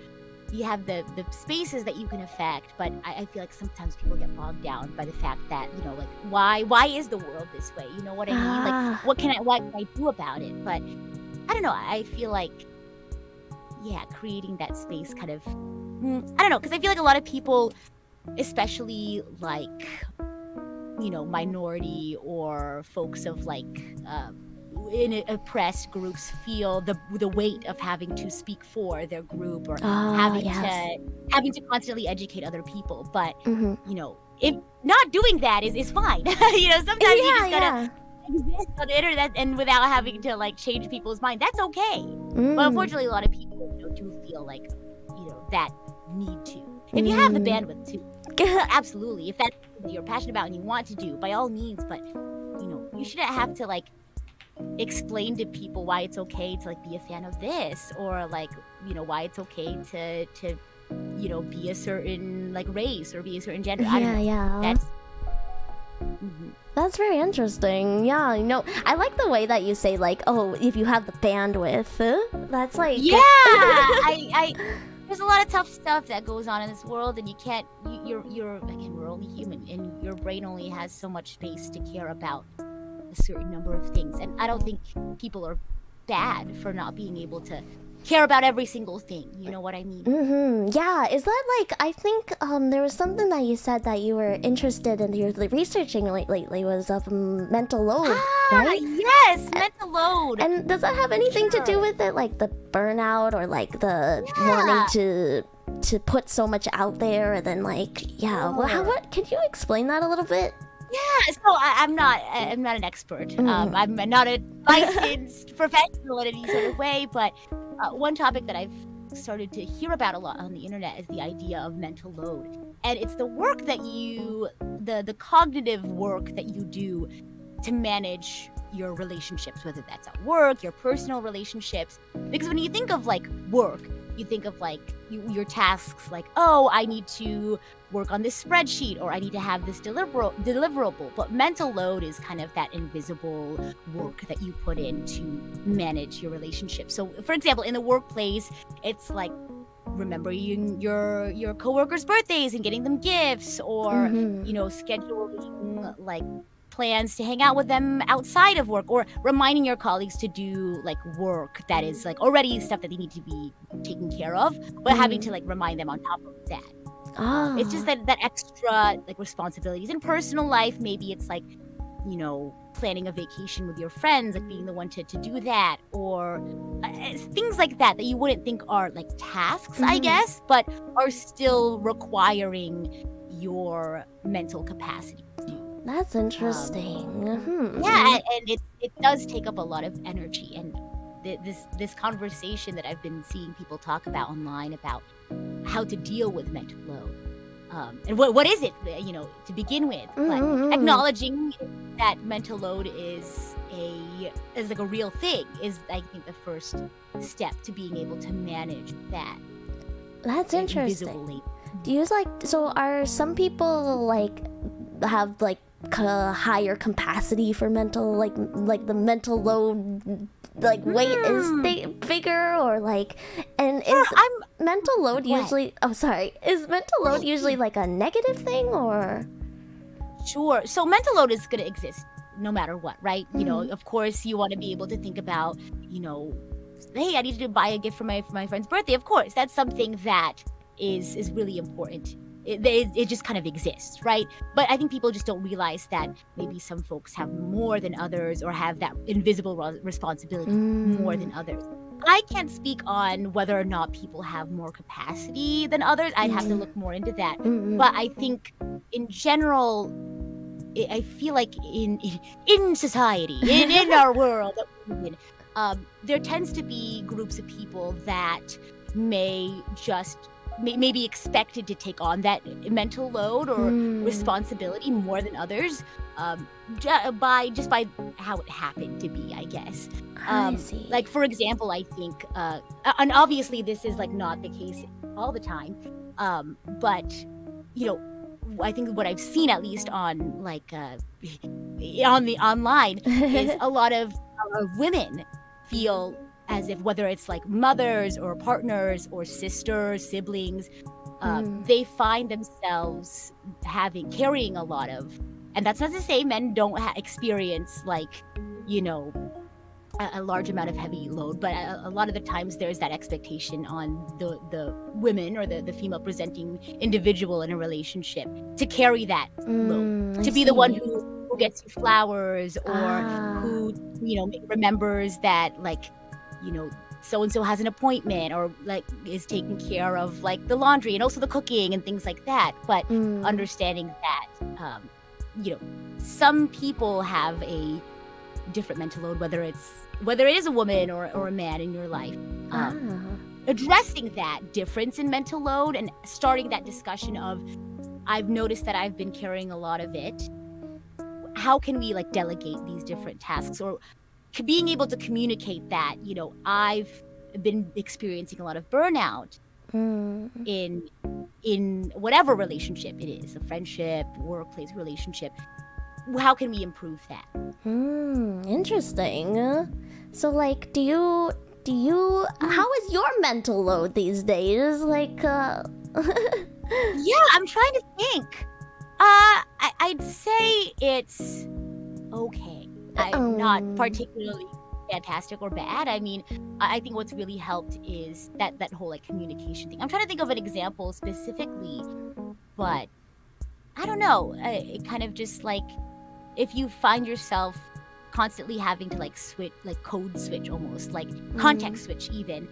spaces that you can affect, but I feel like sometimes people get bogged down by the fact that, like, why is the world this way? You know what I mean? Like, what can I do about it? But I don't know. I feel like, creating that space kind of, I don't know, because I feel like a lot of people, especially like, minority or folks of like in oppressed groups feel the weight of having to speak for their group or having to constantly educate other people. But if not doing that is fine. Sometimes you just gotta exist on the internet and without having to like change people's mind. That's okay. But unfortunately, a lot of people do feel like that need to. If you have the bandwidth to, absolutely. If that's something you're passionate about and you want to do, by all means. But you shouldn't have to like explain to people why it's okay to like be a fan of this, or like why it's okay to be a certain like race or be a certain gender. I don't know. Yeah. That's very interesting. Yeah, I like the way that you say like, oh, if you have the bandwidth. That's like I there's a lot of tough stuff that goes on in this world, and you can't. You're again, we're only human, and your brain only has so much space to care about a certain number of things. And I don't think people are bad for not being able to care about every single thing. You know what I mean? Yeah, is that like, I think there was something that you said that you were interested in, you're researching lately was mental load, right? Yes, mental load. And does that have anything to do with it, like the burnout or like the wanting to put so much out there and then like, what can you explain that a little bit? Yeah, so I'm not an expert. I'm not a licensed professional in any sort of way, but one topic that I've started to hear about a lot on the internet is the idea of mental load. And it's the work that the cognitive work that you do to manage your relationships, whether that's at work, your personal relationships. Because when you think of like work, you think of like your tasks like, oh, I need to work on this spreadsheet, or I need to have this deliverable. But mental load is kind of that invisible work that you put in to manage your relationship. So for example, in the workplace, it's like remembering your coworkers' birthdays and getting them gifts, or scheduling like plans to hang out with them outside of work, or reminding your colleagues to do like work that is like already stuff that they need to be taken care of, but having to like remind them on top of that. It's just that extra like responsibilities in personal life. Maybe it's like, planning a vacation with your friends, like being the one to do that, or things like that you wouldn't think are like tasks, I guess, but are still requiring your mental capacity to do. That's interesting. Yeah, and it does take up a lot of energy. And this conversation that I've been seeing people talk about online about how to deal with mental load, and what is it, to begin with, like acknowledging that mental load is like a real thing is, I think, the first step to being able to manage that. That's interesting. Do you are some people like have like higher capacity for mental like the mental load like weight is bigger, or like, and is mental load usually is mental load usually like a negative thing, or? Sure. So mental load is going to exist no matter what, right? Of course you want to be able to think about, hey, I need to buy a gift for my friend's birthday. Of course, that's something that is really important. It just kind of exists, right? But I think people just don't realize that maybe some folks have more than others, or have that invisible responsibility more than others. I can't speak on whether or not people have more capacity than others. I'd have to look more into that. But I think in general, I feel like in society, in our world, there tends to be groups of people that may be expected to take on that mental load or responsibility more than others, by how it happened to be, I guess. I see. Like, for example, I think, and obviously this is like not the case all the time, but I think what I've seen, at least on like on the online, is a lot of women feel as if, whether it's like mothers or partners or sisters, siblings, they find themselves carrying a lot of, and that's not to say men don't experience like, a large amount of heavy load, but a lot of the times there's that expectation on the women, or the female presenting individual in a relationship, to carry that load, to be the one who gets you flowers, or who remembers that, like, so-and-so has an appointment, or like is taking care of like the laundry and also the cooking and things like that. But understanding that, some people have a different mental load, whether it is a woman or a man in your life. Addressing that difference in mental load and starting that discussion of, I've noticed that I've been carrying a lot of it. How can we like delegate these different tasks, or being able to communicate that, I've been experiencing a lot of burnout in whatever relationship it is, a friendship, workplace relationship. How can we improve that? Interesting. So like, do you how is your mental load these days? Like Yeah, I'm trying to think. I'd say it's okay. I'm not particularly fantastic or bad. I mean, I think what's really helped is that whole like communication thing. I'm trying to think of an example specifically, but I don't know. It kind of just like, if you find yourself constantly having to like switch, like code switch, almost like context switch even,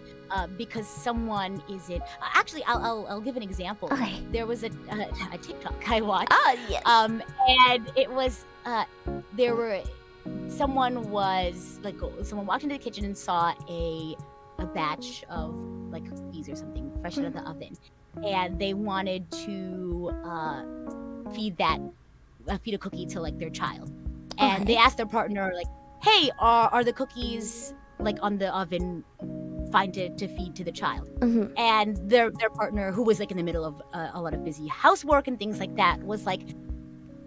because someone isn't. Actually, I'll give an example. Okay. There was a TikTok I watched. Oh yes. And it was someone walked into the kitchen and saw a batch of like cookies or something fresh out of the oven, and they wanted to feed a cookie to like their child. and Okay. they asked their partner like, "Hey, are the cookies like on the oven fine to feed to the child?" Mhm. And their partner, who was like in the middle of a lot of busy housework and things like that, was like,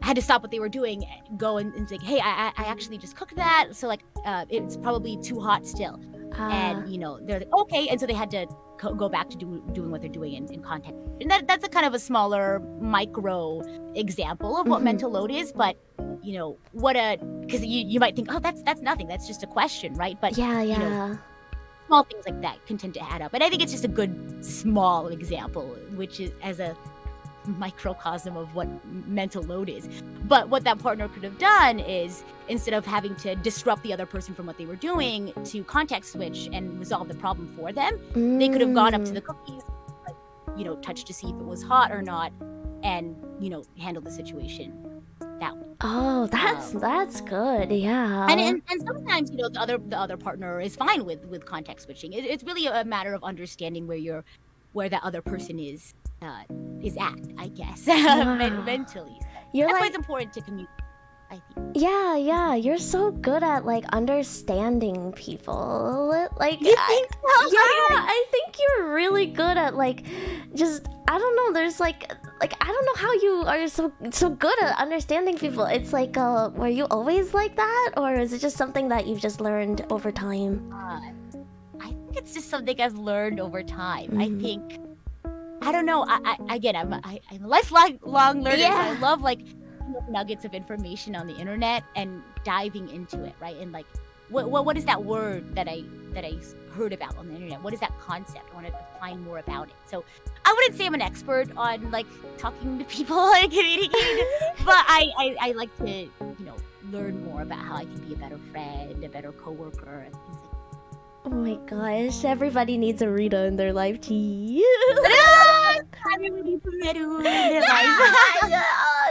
had to stop what they were doing, go and say, "Hey, I actually just cooked that, so like it's probably too hot still." And they're like, "Okay," and so they had to go back to doing what they're doing in context. And that's a kind of a smaller micro example of what mental load is, but because you might think, "Oh, that's nothing, that's just a question," right? But Yeah. small things like that can tend to add up. And I think it's just a good small example, which is as a microcosm of what mental load is. But what that partner could have done is, instead of having to disrupt the other person from what they were doing, to context switch and resolve the problem for them, they could have gone up to the cookies, like, touched to see if it was hot or not, and handled the situation that way. Oh, that's good. Yeah. And sometimes the other partner is fine with context switching. It's really a matter of understanding where that other person is at, I guess. Mentally. You're That's why like, it's important to communicate, I think. yeah. You're so good at like understanding people. Like, You think so? yeah, I think you're really good at like, just I don't know. There's like I don't know how you are so good at understanding people. It's like, were you always like that, or is it just something that you've just learned over time? I think it's just something I've learned over time. I think, I don't know. I'm a lifelong learner. So I love like nuggets of information on the internet and diving into it, right? And like, what is that word that I heard about on the internet? What is that concept? I want to find more about it. So I wouldn't say I'm an expert on like talking to people and communicating, but I like to learn more about how I can be a better friend, a better coworker, and things like that. Oh my gosh, everybody needs a Rita in their life, tea. Everybody needs a Meru in their life.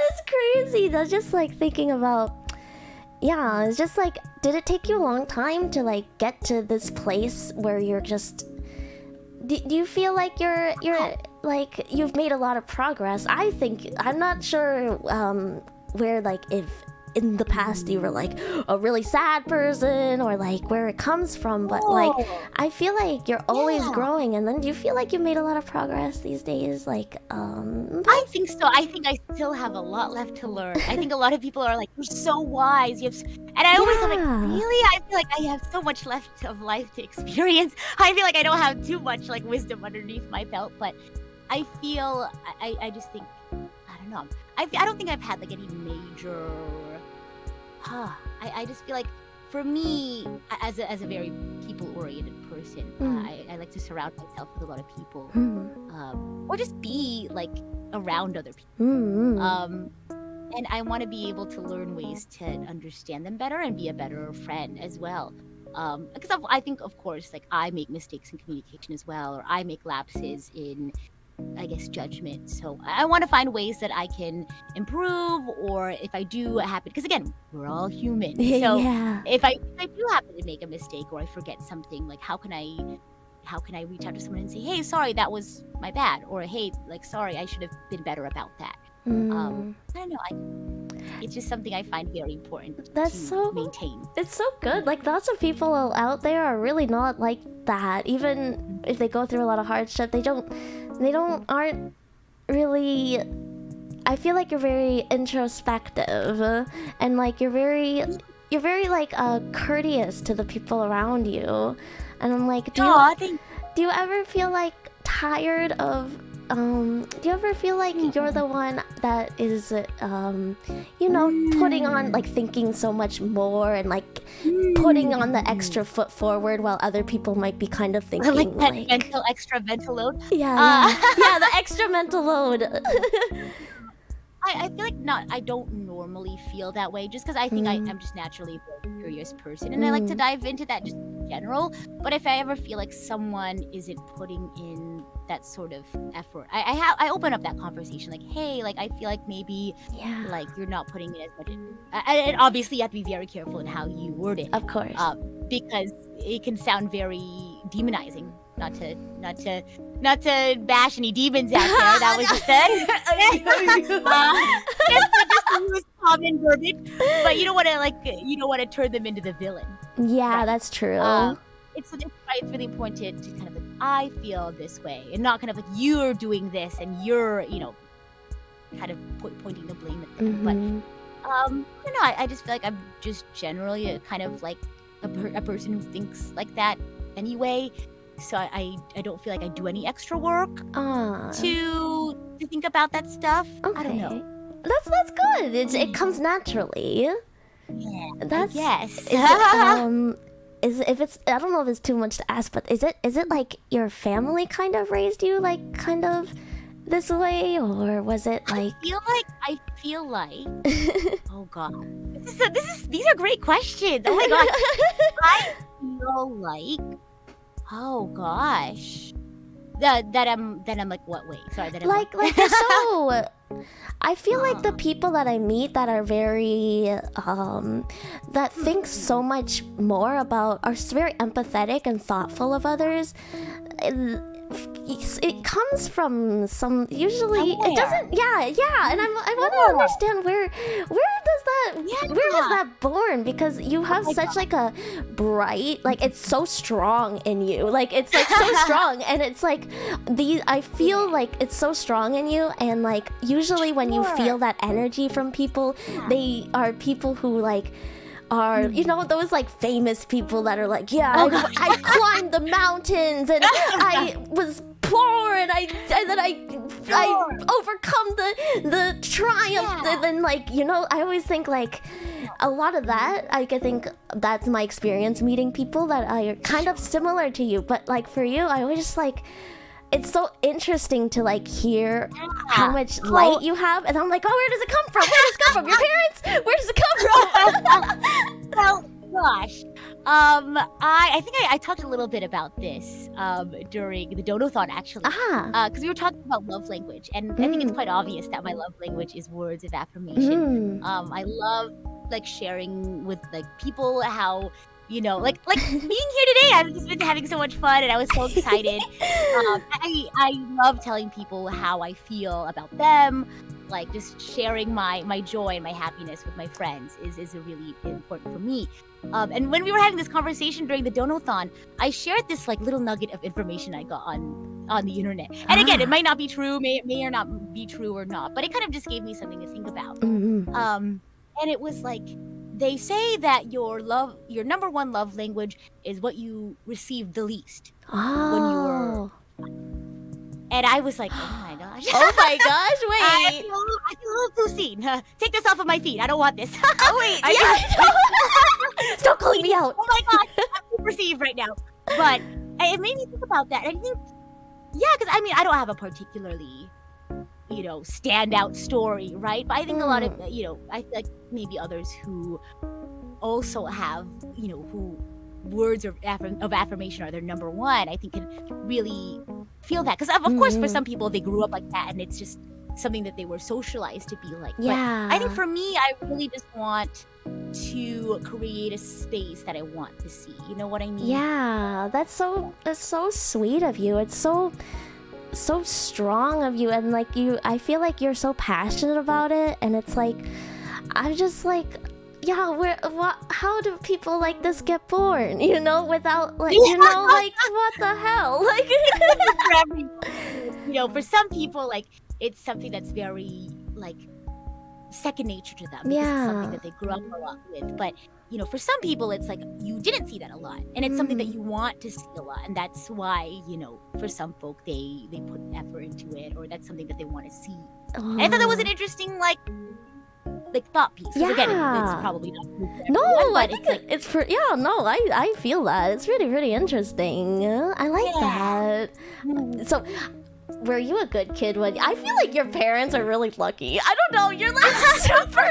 It's crazy. That's just like thinking about. Yeah, it's just like, did it take you a long time to like get to this place where you're just? Do you feel like you're like you've made a lot of progress? I'm not sure where, like, if in the past you were like a really sad person or like where it comes from, but like I feel like you're always growing. And then do you feel like you made a lot of progress these days? Like I think so. I think I still have a lot left to learn. I think a lot of people are like, "You're so wise." And I always am like, really? I feel like I have so much left of life to experience. I feel like I don't have too much like wisdom underneath my belt, but I feel I just think, I don't know. I don't think I've had like any major. I just feel like, for me, as a very people-oriented person, I like to surround myself with a lot of people, or just be like around other people. And I want to be able to learn ways to understand them better and be a better friend as well. Because I think, of course, like I make mistakes in communication as well, or I make lapses in, I guess, judgment. So I want to find ways that I can improve, or if I do happen, because again, we're all human. So if I do happen to make a mistake or I forget something, like how can I reach out to someone and say, "Hey, sorry, that was my bad," or "Hey, like, sorry, I should have been better about that." I don't know. It's just something I find very important to maintain. It's so good. Like, lots of people out there are really not like that. Even if they go through a lot of hardship, they aren't really. I feel like you're very introspective, and like you're very like courteous to the people around you. And I'm like, do you ever feel like tired of? Do you ever feel like you're the one that is, putting on, like, thinking so much more and, like, putting on the extra foot forward while other people might be kind of thinking, like that extra mental load? Yeah, the extra mental load. I feel like I don't normally feel that way, just because I think I'm just naturally a very curious person, and I like to dive into that just in general. But if I ever feel like someone isn't putting in that sort of effort, I open up that conversation, like, "Hey, like, I feel like maybe like you're not putting in as much." And obviously you have to be very careful in how you word it, of course, because it can sound very demonizing. Not to bash any demons out there. That was just just to use common verbiage, but you don't want to turn them into the villain. Yeah, Right. that's true. It's really important to kind of like, I feel this way, and not kind of like you're doing this and you're kind of pointing the blame at them. But Mhm. I just feel like I'm just generally a kind of like a person who thinks like that anyway. So I don't feel like I do any extra work to think about that stuff. Okay. I don't know. That's good. It comes naturally. Yeah. That's Yes. if it's I don't know if it's too much to ask, but is it like your family kind of raised you like kind of this way, or was it like? I feel like. Oh God. These are great questions. Oh my God. I feel like. Oh gosh. That I'm like what way? Sorry. That I'm like so. I feel like the people that I meet that are very that think so much more about, are very empathetic and thoughtful of others. It comes from some, usually it doesn't, and I want to understand where is that born, because you have such like a bright, like it's so strong in you, like it's like so strong, and it's like I feel like it's so strong in you, and like usually when you feel that energy from people, they are people who like are, those like famous people that are like, I climbed the mountains and I was poor and I overcome the triumph, and then like I always think like a lot of that, I think that's my experience meeting people that are kind of similar to you, but like for you, I always just like, it's so interesting to like hear how much light you have, and I'm like, oh, where does it come from? Where does it come from? Your parents? Where does it come from? Well, gosh, I think I talked a little bit about this during the Donathon actually, because we were talking about love language, and I think it's quite obvious that my love language is words of affirmation. I love like sharing with like people how. Like being here today, I've just been having so much fun, and I was so excited. I love telling people how I feel about them, like just sharing my joy and my happiness with my friends is really important for me. And when we were having this conversation during the Donathon, I shared this like little nugget of information I got on the internet. And again, it might not be true, may or not be true or not, but it kind of just gave me something to think about. And it was like, they say that your number one love language is what you receive the least when you were. And I was like, oh my gosh. Oh my gosh, wait. I feel a little too seen. Take this off of my feet. I don't want this. Oh wait, stop calling me out. Oh my gosh, I'm too perceived right now. But it made me think about that. I think, because I mean, I don't have a particularly standout story, right? But I think a lot of, I feel like maybe others who also have, who words of affirmation are their number one, I think can really feel that. Because of course, for some people, they grew up like that, and it's just something that they were socialized to be like. Yeah. But I think for me, I really just want to create a space that I want to see. You know what I mean? Yeah, that's so sweet of you. It's so strong of you, and like I feel like you're so passionate about it, and it's like I'm just like, how do people like this get born, without like like what the hell, like for some people, like it's something that's very like second nature to them, because it's something that they grew up a lot with. But for some people, it's like you didn't see that a lot, and it's something that you want to see a lot, and that's why for some folk they put effort into it, or that's something that they want to see. And I thought that was an interesting like thought piece. Again, it's probably not true for everyone, I think it's for I feel that it's really, really interesting. I like that. So were you a good kid when I feel like your parents are really lucky? I don't know, you're like super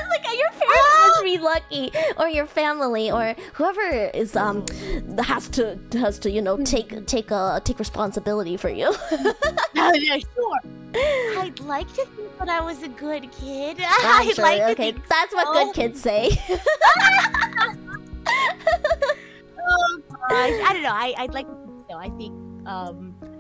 like your parents must be lucky, or your family, or whoever is has to take responsibility for you. Yeah, sure. I'd like to think that I was a good kid. Okay, that's what good kids say. Oh gosh, I don't know. I'd like to think so. I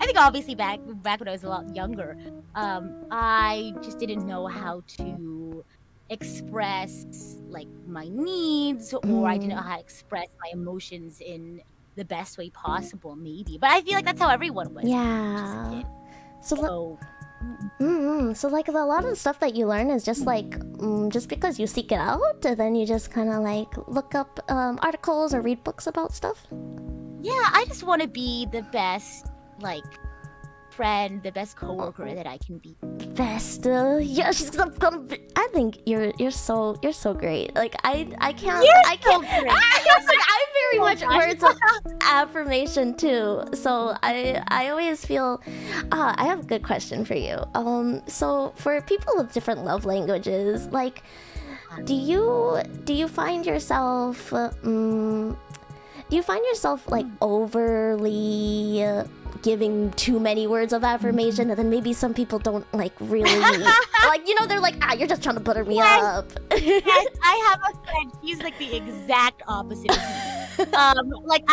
think obviously back when I was a lot younger, I just didn't know how to express like my needs, or I didn't know how to express my emotions in the best way possible, maybe. But I feel like that's how everyone was. Yeah. So, So like a lot of the stuff that you learn is just like just because you seek it out, and then you just kind of like look up articles or read books about stuff. yeah, I just want to be the best like friend, the best coworker that I can be. Best, yeah, she's gonna be, I think you're so great. Like I can't You're I so can't great. I'm very Oh my much gosh. words of affirmation too. So I always feel I have a good question for you. So for people with different love languages, like do you find yourself like overly giving too many words of affirmation, and then maybe some people don't like really like, you know, they're like, you're just trying to butter me up. Yes, I have a friend. She's like the exact opposite of me. Like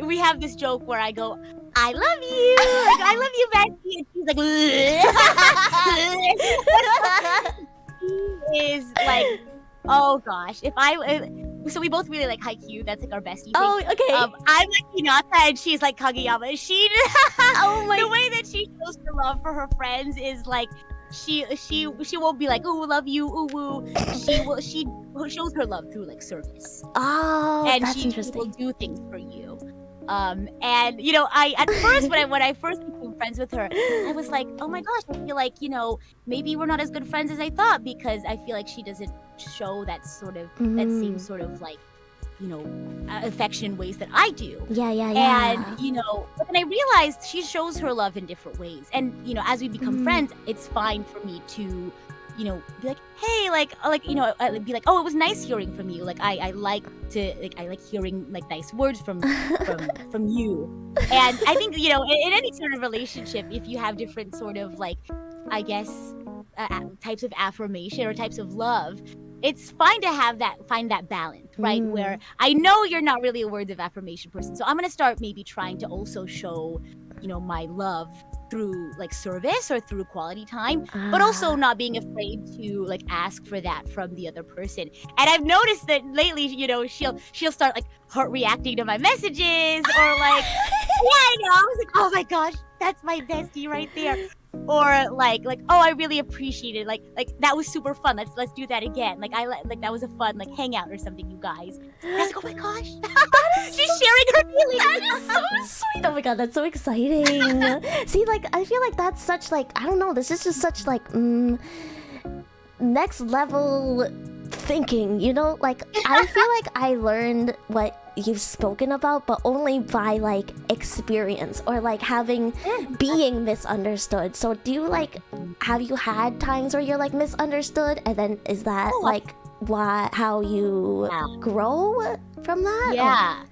we have this joke where I go, I love you, like I love you, Becky, and she's like, she is like, oh gosh, so we both really like Haikyuu. That's like our bestie thing. Oh, okay. I'm like Hinata, and she's like Kageyama. Oh my. The way that she shows her love for her friends is like she won't be like, ooh, love you, ooh woo. She shows her love through like service. Oh, And that's she interesting. will do things for you. And I at first when I first became friends with her, I was like, oh my gosh, I feel like maybe we're not as good friends as I thought, because I feel like she doesn't show that sort of that same sort of like affection in ways that I do. Yeah. And but then I realized she shows her love in different ways, and as we become friends, it's fine for me to be like, hey, be like, oh, it was nice hearing from you. Like I like hearing like nice words from you. And I think in any sort of relationship, if you have different sort of like, I guess, types of affirmation or types of love, it's fine to find that balance, right? Where I know you're not really a words of affirmation person, so I'm gonna start maybe trying to also show my love through like service or through quality time, but also not being afraid to like ask for that from the other person. And I've noticed that lately, she'll start like heart reacting to my messages, or like I was like, oh my gosh, that's my bestie right there. Or like oh, I really appreciate it, like that was super fun, let's do that again, like that was a fun like hangout or something, you guys. And I was like, oh my gosh, she's sharing her feelings. That is so sweet. Oh my god, that's so exciting. See, like I feel like that's such like, I don't know, this is just such like next level thinking, like I feel like I learned what you've spoken about, but only by like experience or like being misunderstood. So do you have you had times where you're like misunderstood, and then is that like how you grow from that? Yeah.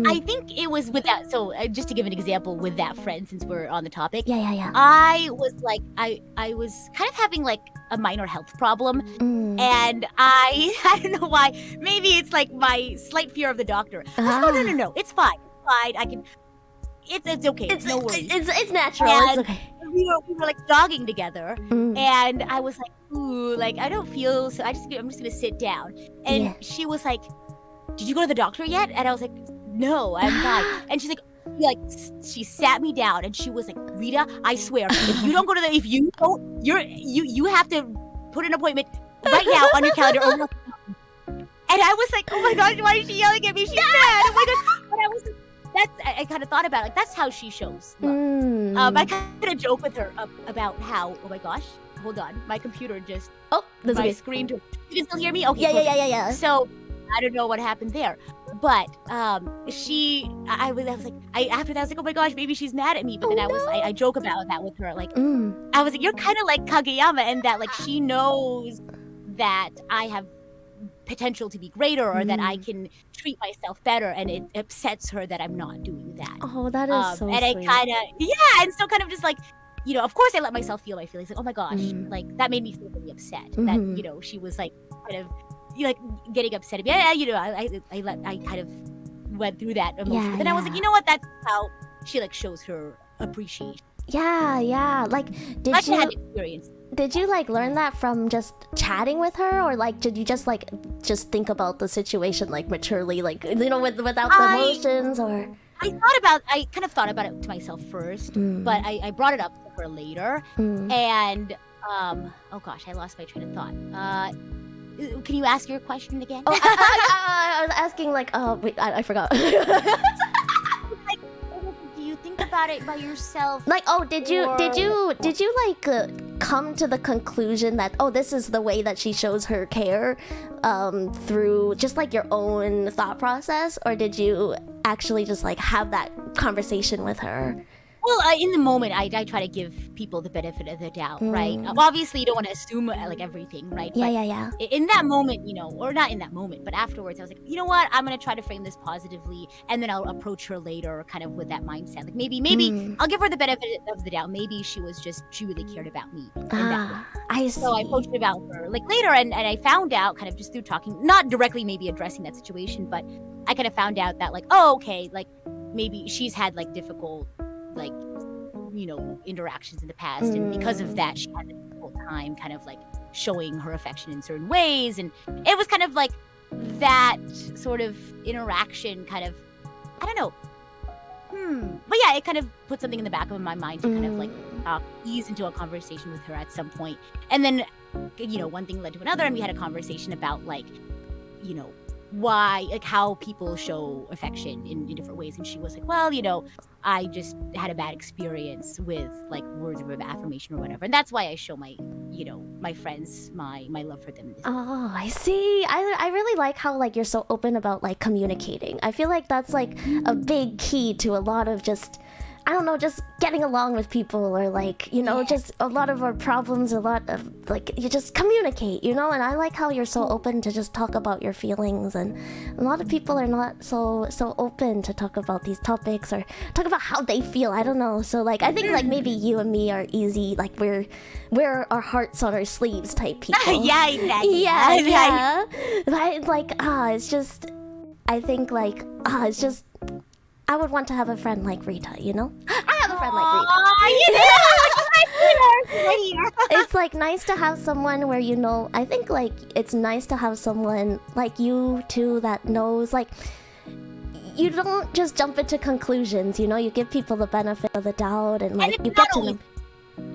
I think it was with that. So just to give an example with that friend, since we're on the topic. Yeah. I was like, I was kind of having like a minor health problem, and I don't know why. Maybe it's like my slight fear of the doctor. I was like, oh, no, it's fine. I can. It's okay. It's no worries. It's natural. And it's okay. We were like jogging together, and I was like, ooh, like I don't feel so. I'm just gonna sit down. And she was like, did you go to the doctor yet? And I was like, no, I'm fine. And she's like, she sat me down and she was like, Rita, I swear, if you don't go to if you don't, you have to put an appointment right now on your calendar. And I was like, oh my gosh, why is she yelling at me? She's mad. Oh my gosh. But I was I kind of thought about it, like that's how she shows love. I kind of joke with her about how, oh my gosh, hold on, my computer just my screen. You can still hear me? Okay. Yeah. So I don't know what happened there, but I was like, after that I was like, oh my gosh, maybe she's mad at me. But then I joke about that with her, like I was like, you're kind of like Kageyama in that like she knows that I have potential to be greater, or that I can treat myself better, and it upsets her that I'm not doing that. Oh, that is so and sweet. I kind of and so kind of just like, of course I let myself feel my feelings, like oh my gosh, like that made me feel really upset that she was like kind of like getting upset at me. I kind of went through that emotion. But then I was like, you know what? That's how she like shows her appreciation. Yeah. Like, did I you had experience. did you like learn that from just chatting with her, or like did you just think about the situation like maturely, like without the emotions, or? I kind of thought about it to myself first, but I brought it up to her later, and oh gosh, I lost my train of thought. Can you ask your question again? Oh, I was asking like, wait, I forgot. Like, do you think about it by yourself? Like, oh, did you like come to the conclusion that, oh, this is the way that she shows her care, through just like your own thought process, or did you actually just like have that conversation with her? Well, in the moment, I try to give people the benefit of the doubt, right? Obviously, you don't want to assume like everything, right? Yeah. In that moment, or not in that moment, but afterwards, I was like, you know what? I'm gonna try to frame this positively, and then I'll approach her later, kind of with that mindset. Like maybe I'll give her the benefit of the doubt. Maybe she really cared about me. I see. So I approached about her like later, and I found out kind of just through talking, not directly maybe addressing that situation, but I kind of found out that like, oh, okay, like maybe she's had like difficult like interactions in the past, and because of that she had a difficult time kind of like showing her affection in certain ways, and it was kind of like that sort of interaction kind of, I don't know, but yeah, it kind of put something in the back of my mind to kind of like ease into a conversation with her at some point. And then one thing led to another, and we had a conversation about like why, like how people show affection in different ways. And she was like, well, I just had a bad experience with like words of affirmation or whatever, and that's why I show my my friends my love for them. Oh, I see. I really like how like you're so open about like communicating. I feel like that's like a big key to a lot of just, I don't know, just getting along with people, or like, just a lot of our problems, a lot of like, you just communicate, and I like how you're so open to just talk about your feelings, and a lot of people are not so open to talk about these topics or talk about how they feel. I don't know. So like, I think like maybe you and me are easy, like we're our hearts on our sleeves type people. Yeah, exactly. Yeah. But like, it's just, I think like, it's just, I would want to have a friend like Rita, I have a friend like Rita. It's like nice to have someone where I think like it's nice to have someone like you too that knows, like, you don't just jump into conclusions, you give people the benefit of the doubt, and like you get to know.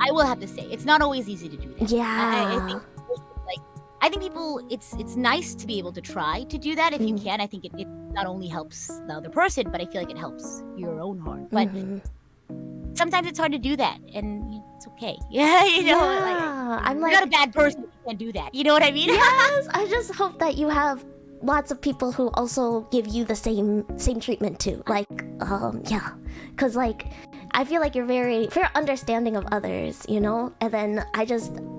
I will have to say, it's not always easy to do that. Yeah. I think people, it's nice to be able to try to do that if you can. I think it not only helps the other person, but I feel like it helps your own heart. But sometimes it's hard to do that, and it's okay. I'm like, you're not a bad person if you can't do that. You know what I mean? Yes, I just hope that you have lots of people who also give you the same treatment too. Like, because like, I feel like you're very understanding of others, and then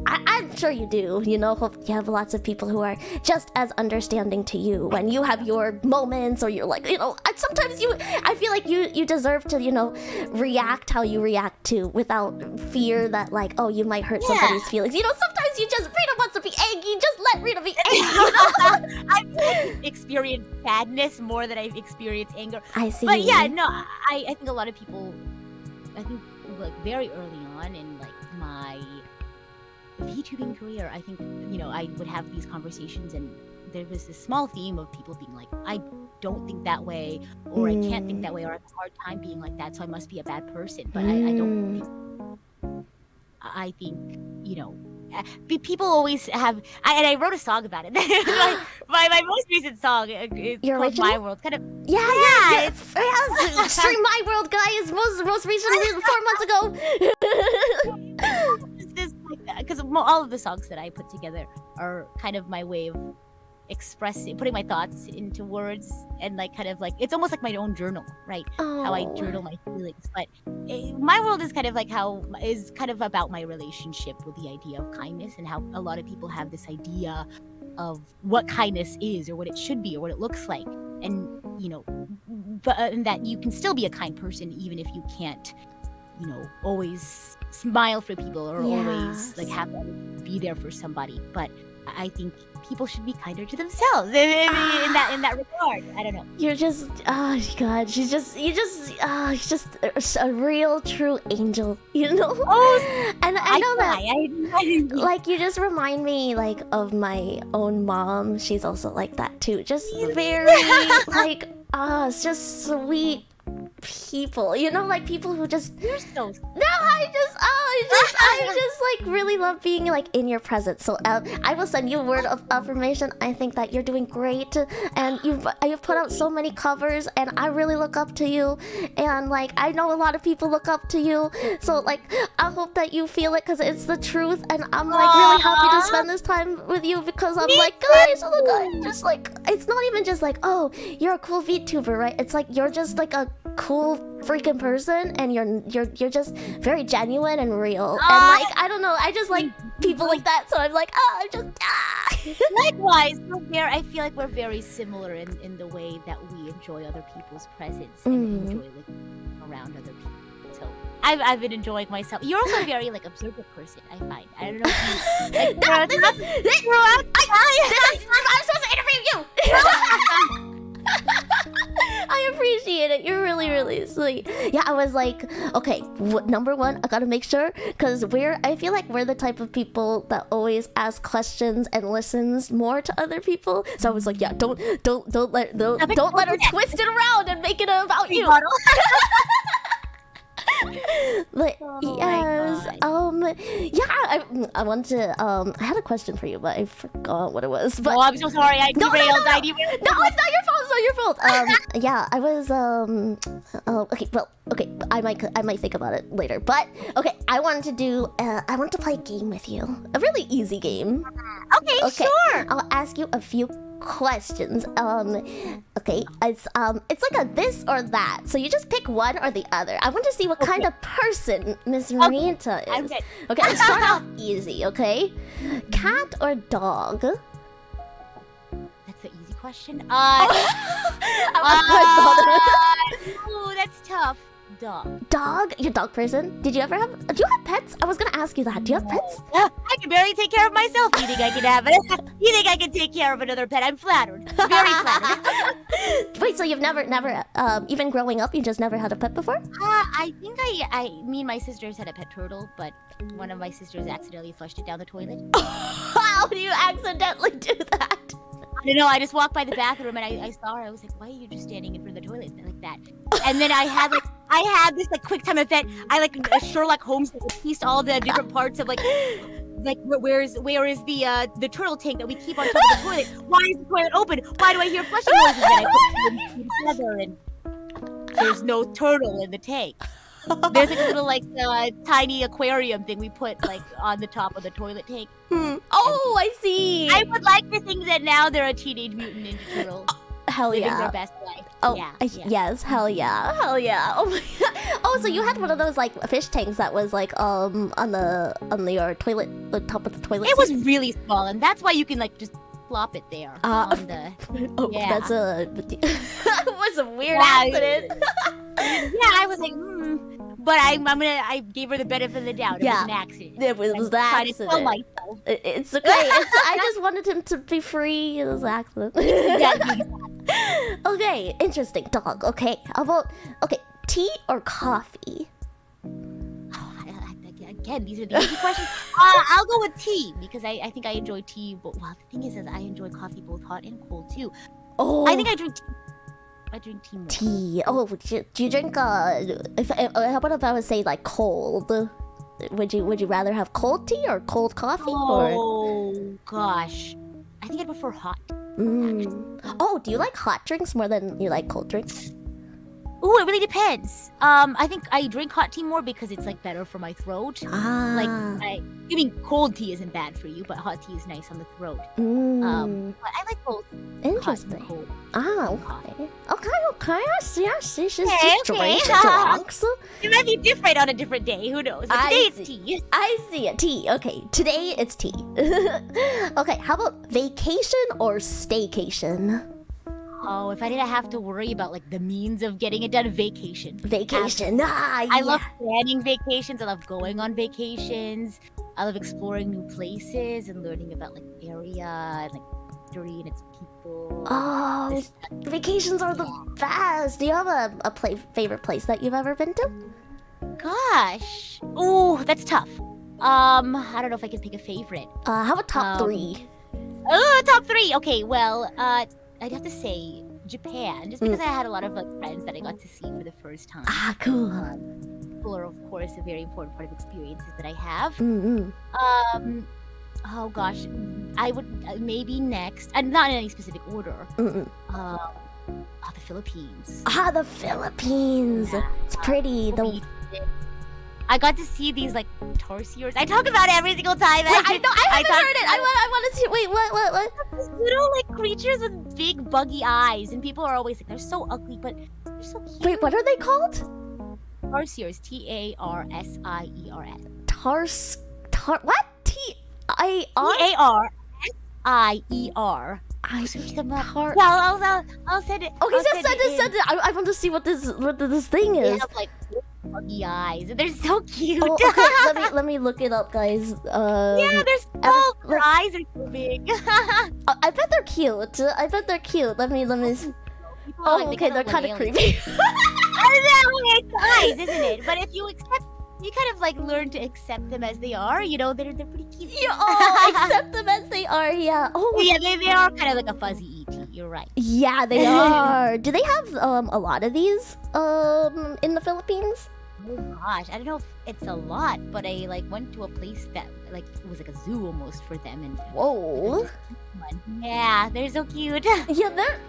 I'm sure you do, hope you have lots of people who are just as understanding to you when you have your moments, or you're like, sometimes I feel like you deserve to, react how you react to, without fear that like, oh, you might hurt somebody's feelings. Sometimes Rita wants to be angry, just let Rita be angry. I've experienced sadness more than I've experienced anger. I see. But yeah, no, I think a lot of people, I think like very early on in like my VTubing career, I think, I would have these conversations, and there was this small theme of people being like, I don't think that way, or I can't think that way, or I have a hard time being like that, so I must be a bad person. But I don't think, I think, people always have, and I wrote a song about it. my most recent song is called My World. Kind of. Yeah. Stream My World, guys. Most recently, 4 months ago. Because all of the songs that I put together are kind of my way of putting my thoughts into words, and like kind of like, it's almost like my own journal, right? How I journal my feelings. But My World is kind of like is kind of about my relationship with the idea of kindness, and how a lot of people have this idea of what kindness is, or what it should be, or what it looks like, and and that you can still be a kind person even if you can't always smile for people or always Yes. have to be there for somebody. But I think people should be kinder to themselves in that regard. I don't know. You're just, oh god, she's just a real true angel, Oh, And I know that, I like, you just remind me, like, of my own mom. She's also like that too. Just very, like, it's just sweet people, like people who just. you're so. No, I just like really love being like in your presence. So I will send you a word of affirmation. I think that you're doing great, and you've put out so many covers, and I really look up to you, and like I know a lot of people look up to you. So like I hope that you feel it because it's the truth, and I'm like really happy to spend this time with you because I'm like, guys, look, I'm just like, it's not even just like, oh, you're a cool VTuber, right? It's like you're just like a cool freaking person, and you're just very genuine and real, and like I don't know, I just like people like that, so I'm like, I'm just Likewise, I feel like we're very similar in the way that we enjoy other people's presence and enjoy around other people. So I've been enjoying myself. You're also a very like observant person, I find. I don't know if you I'm supposed to interview you. I appreciate it. You're really, really sweet. Yeah, I was like, okay, number one, I gotta make sure, because I feel like we're the type of people that always ask questions and listens more to other people. So I was like, yeah, don't let her twist it around and make it about you. But yes, I wanted to I had a question for you, but I forgot what it was. But I'm so sorry. I derailed. No, it's not your fault. It's not your fault. Yeah, I was okay. I might think about it later. But okay, I wanted to play a game with you. A really easy game. Okay, sure. I'll ask you a few questions. Okay, it's like a this or that. So you just pick one or the other. I want to see what kind of person Miss Rita is. I'm good. Okay, let's start off easy. Okay, cat or dog? That's the easy question. Oh, that's tough. Dog. Dog? You're a dog person? Do you have pets? I was gonna ask you that. Do you have pets? I can barely take care of myself. You think I can have it? You think I can take care of another pet? I'm flattered. Very flattered. Wait, so you've never, even growing up, you just never had a pet before? I think me and my sisters had a pet turtle, but one of my sisters accidentally flushed it down the toilet. How do you accidentally do that? I don't know. I just walked by the bathroom and I saw her. I was like, "Why are you just standing in front of the toilet like that?" And then I had this quick time event. I Sherlock Holmes pieced all the different parts of where is the turtle tank that we keep on top of the toilet? Why is the toilet open? Why do I hear flushing noises? And I put them together, and there's no turtle in the tank. There's a little tiny aquarium thing we put on the top of the toilet tank. Oh, I see. I would like to think that now they're a teenage mutant ninja turtle. Hell living yeah. their best life. Oh, yeah. Yes, hell yeah. Oh my god. Oh, so you had one of those fish tanks that was on your toilet, the top of the toilet. It was really small, and that's why you can just plop it there on the. Oh, yeah. That's it was a weird accident. Yeah, I was like, but I gave her the benefit of the doubt. It was an accident. It was the accident. To tell myself. It's okay. I just wanted him to be free. It was an accident. Okay, interesting. Dog. Okay, how about tea or coffee? Again, these are the easy questions. I'll go with tea because I think I enjoy tea. But the thing is I enjoy coffee both hot and cold too. Oh, I think I drink tea. I drink tea more. Tea. Oh, do you drink? How about if I would say cold? Would you rather have cold tea or cold coffee? Oh gosh, I think I prefer hot. Oh, do you like hot drinks more than you like cold drinks? Ooh, it really depends. I think I drink hot tea more because it's better for my throat. I mean, cold tea isn't bad for you, but hot tea is nice on the throat. But I like both. Interesting. Hot and cold. Okay. I see. She's Okay. drinks. It might be different on a different day. Who knows? But today it's tea. I see it. Tea. Okay. Today it's tea. Okay. How about vacation or staycation? Oh, if I didn't have to worry about like the means of getting it done, vacation. Vacation. Ah, I yeah. love planning vacations. I love going on vacations. I love exploring new places and learning about like the area and like history and its people. Oh, This- vacations are the best. Do you have a favorite place that you've ever been to? Gosh. Ooh, that's tough. I don't know if I can pick a favorite. How about top Um, 3? Oh, top 3. Okay, well, I'd have to say Japan, just because I had a lot of like friends that I got to see for the first time. Ah, cool. People are, of course, a very important part of experiences that I have. Mm-mm. Oh gosh, I would maybe next, and not in any specific order. Mm-mm. The Philippines. Ah, the Philippines. Yeah. It's pretty. I got to see these like tarsiers. I talk about it every single time. I know. I haven't talk heard it. I want to see. Wait, what? These little like creatures with big buggy eyes, and people are always like, they're so ugly, but they're so cute. Wait, what are they called? Tarsiers, Tarsiers. What? T-A-R-S-I-E-R. Search them up. Yeah, I'll send it. Okay, I'll send it. I want to see what this thing They is. have like buggy eyes, and they're so cute. Oh, okay, let me look it up, guys. Yeah, they're small. Their eyes are so big. I bet they're cute. Let me. People are, Oh, like, okay, they're they kind of look alien. creepy. I don't know, it's eyes, isn't it? But if you kind of like learn to accept them as they are. You know, they're pretty cute. Accept them as they are. Yeah. Oh, Yeah, they are kind of like a fuzzy ET. You're right. yeah, they are. Do they have a lot of these in the Philippines? Oh gosh, I don't know if it's a lot, but I like went to a place that like it was like a zoo almost for them, and Whoa. yeah, they're so cute. Yeah, they're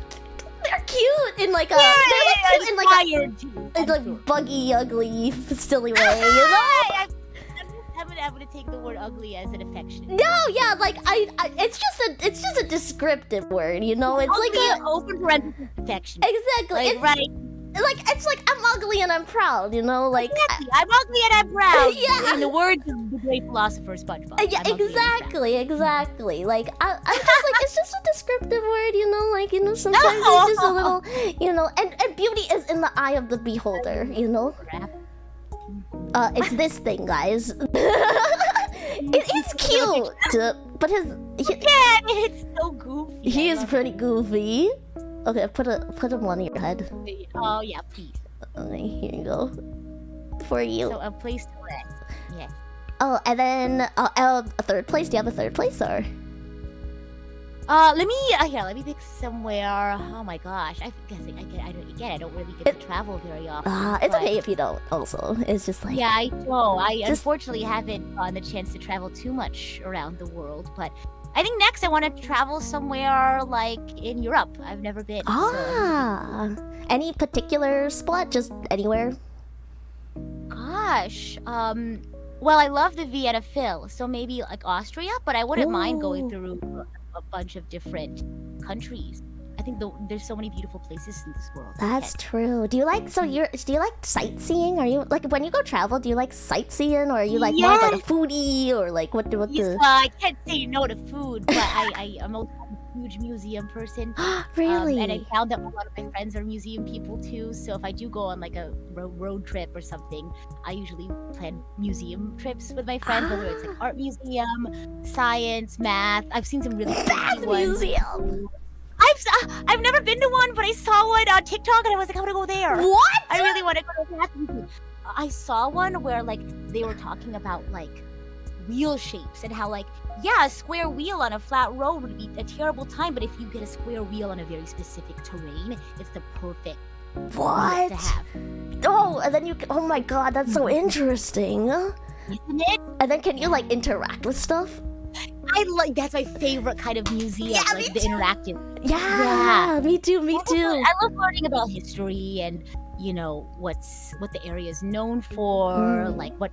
cute in like a Yeah, they're like cute in like inspired too, a I'm like sure. buggy, ugly, silly way. You know? I'm gonna take the word ugly as an affection. No, yeah, like I it's just a descriptive word. You know, it's Ugly, like a open parenthesis affection. exactly. Like, It's right. it's like I'm ugly and I'm proud. You know, like. Exactly. I'm ugly and I'm proud. Yeah. In the words of the great philosopher SpongeBob. Yeah, I'm ugly and I'm proud. exactly. Like I'm just like it's just a descriptive word, you know. Like sometimes No. it's just a little, and beauty is in the eye of the beholder, you know. Crap. It's this thing, guys. It's cute, but Yeah, it's so goofy. he I is love pretty goofy. Okay, put him on your head. it. Oh yeah, please. Okay, here you go. For you. So a place to rest. Yes. Oh, and then a third place. Do you have a third place or? Let me pick somewhere. Oh my gosh, I don't really get to travel very often. It's but- okay if you don't. Also, it's just like Yeah, I know. I Just- unfortunately haven't gotten the chance to travel too much around the world, but I think next I want to travel somewhere like in Europe. I've never been. Any particular spot? Just anywhere? Gosh. Well, I love the Vienna Phil, so maybe like Austria, but I wouldn't mind going Ooh. through a bunch of different countries. I think there's so many beautiful places in this world. That's true. Do you like do you like sightseeing? Are you like when you go travel? Do you like sightseing, or are you like more of like a foodie, or like what the? I can't say no to food, but I'm a huge museum person. Really? And I found that a lot of my friends are museum people too. So if I do go on like a road trip or something, I usually plan museum trips with my friends, whether it's like art museum, science, math. I've seen some really Math cool ones. museum. I've never been to one, but I saw one on TikTok and I was like, I want to go there. What? I really want to go to math museum. I saw one where like they were talking about like wheel shapes and how like a square wheel on a flat road would be a terrible time, but if you get a square wheel on a very specific terrain, it's the perfect What? to have. Oh, and then oh my god, that's so interesting. Isn't it? And then can you like interact with stuff? That's my favorite kind of museum, Yeah, like me the too. interactive. Yeah, me too. I love learning about history and what the area is known for, like what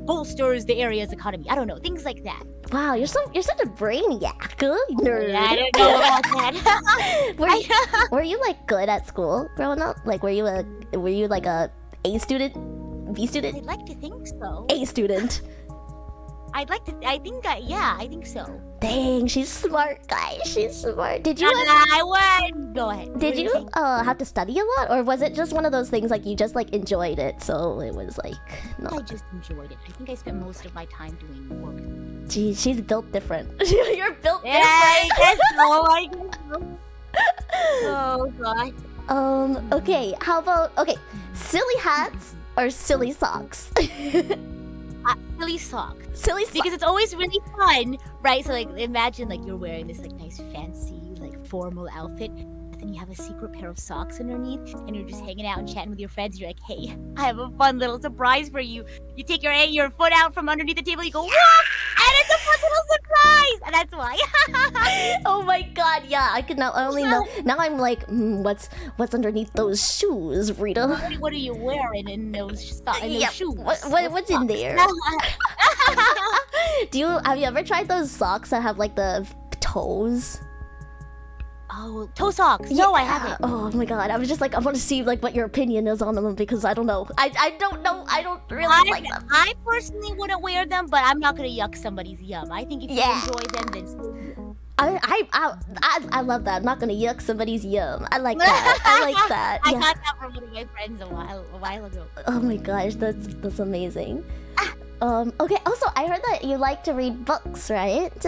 bolsters the area's economy. I don't know, things like that. Wow, you're such a brainiac, nerd. Yeah, I don't know about that. Were you like good at school growing up? Like were you like a A student, B student, I'd like to think so. A student? I'd like to. I think so. Dang, she's smart, guys. She's smart. Did you? I would. Go ahead. Did you have to study a lot, or was it just one of those things like you just like enjoyed it, so it was like no? I just enjoyed it. I think I spent most of my time doing work. Gee, she's built different. You're built Yeah, I different. guess so. I guess so. Oh god. Okay. How about silly hats or silly socks? Silly socks. Silly socks. Because it's always really fun, right? So like, imagine like you're wearing this like nice fancy like formal outfit, but then you have a secret pair of socks underneath, and you're just hanging out and chatting with your friends. You're like, hey, I have a fun little surprise for you. You take your foot out from underneath the table. You go, walk, and it's a fun little surprise. And that's why. Oh my god, yeah, I can now only know. Now I'm like, what's underneath those shoes, Rita? What are you wearing in those shoes? What's in there? Have you ever tried those socks that have like the toes? Oh, toe socks. No, I haven't. Oh my god, I was just like, I want to see like what your opinion is on them because I don't know. I don't know. I don't really like them. I personally wouldn't wear them, but I'm not gonna yuck somebody's yum. I think if you enjoy them, then I love that. I'm not gonna yuck somebody's yum. I like that. I like that. I Yeah. got that from one of my friends a while ago. Oh my gosh, that's amazing. Okay. Also, I heard that you like to read books, right?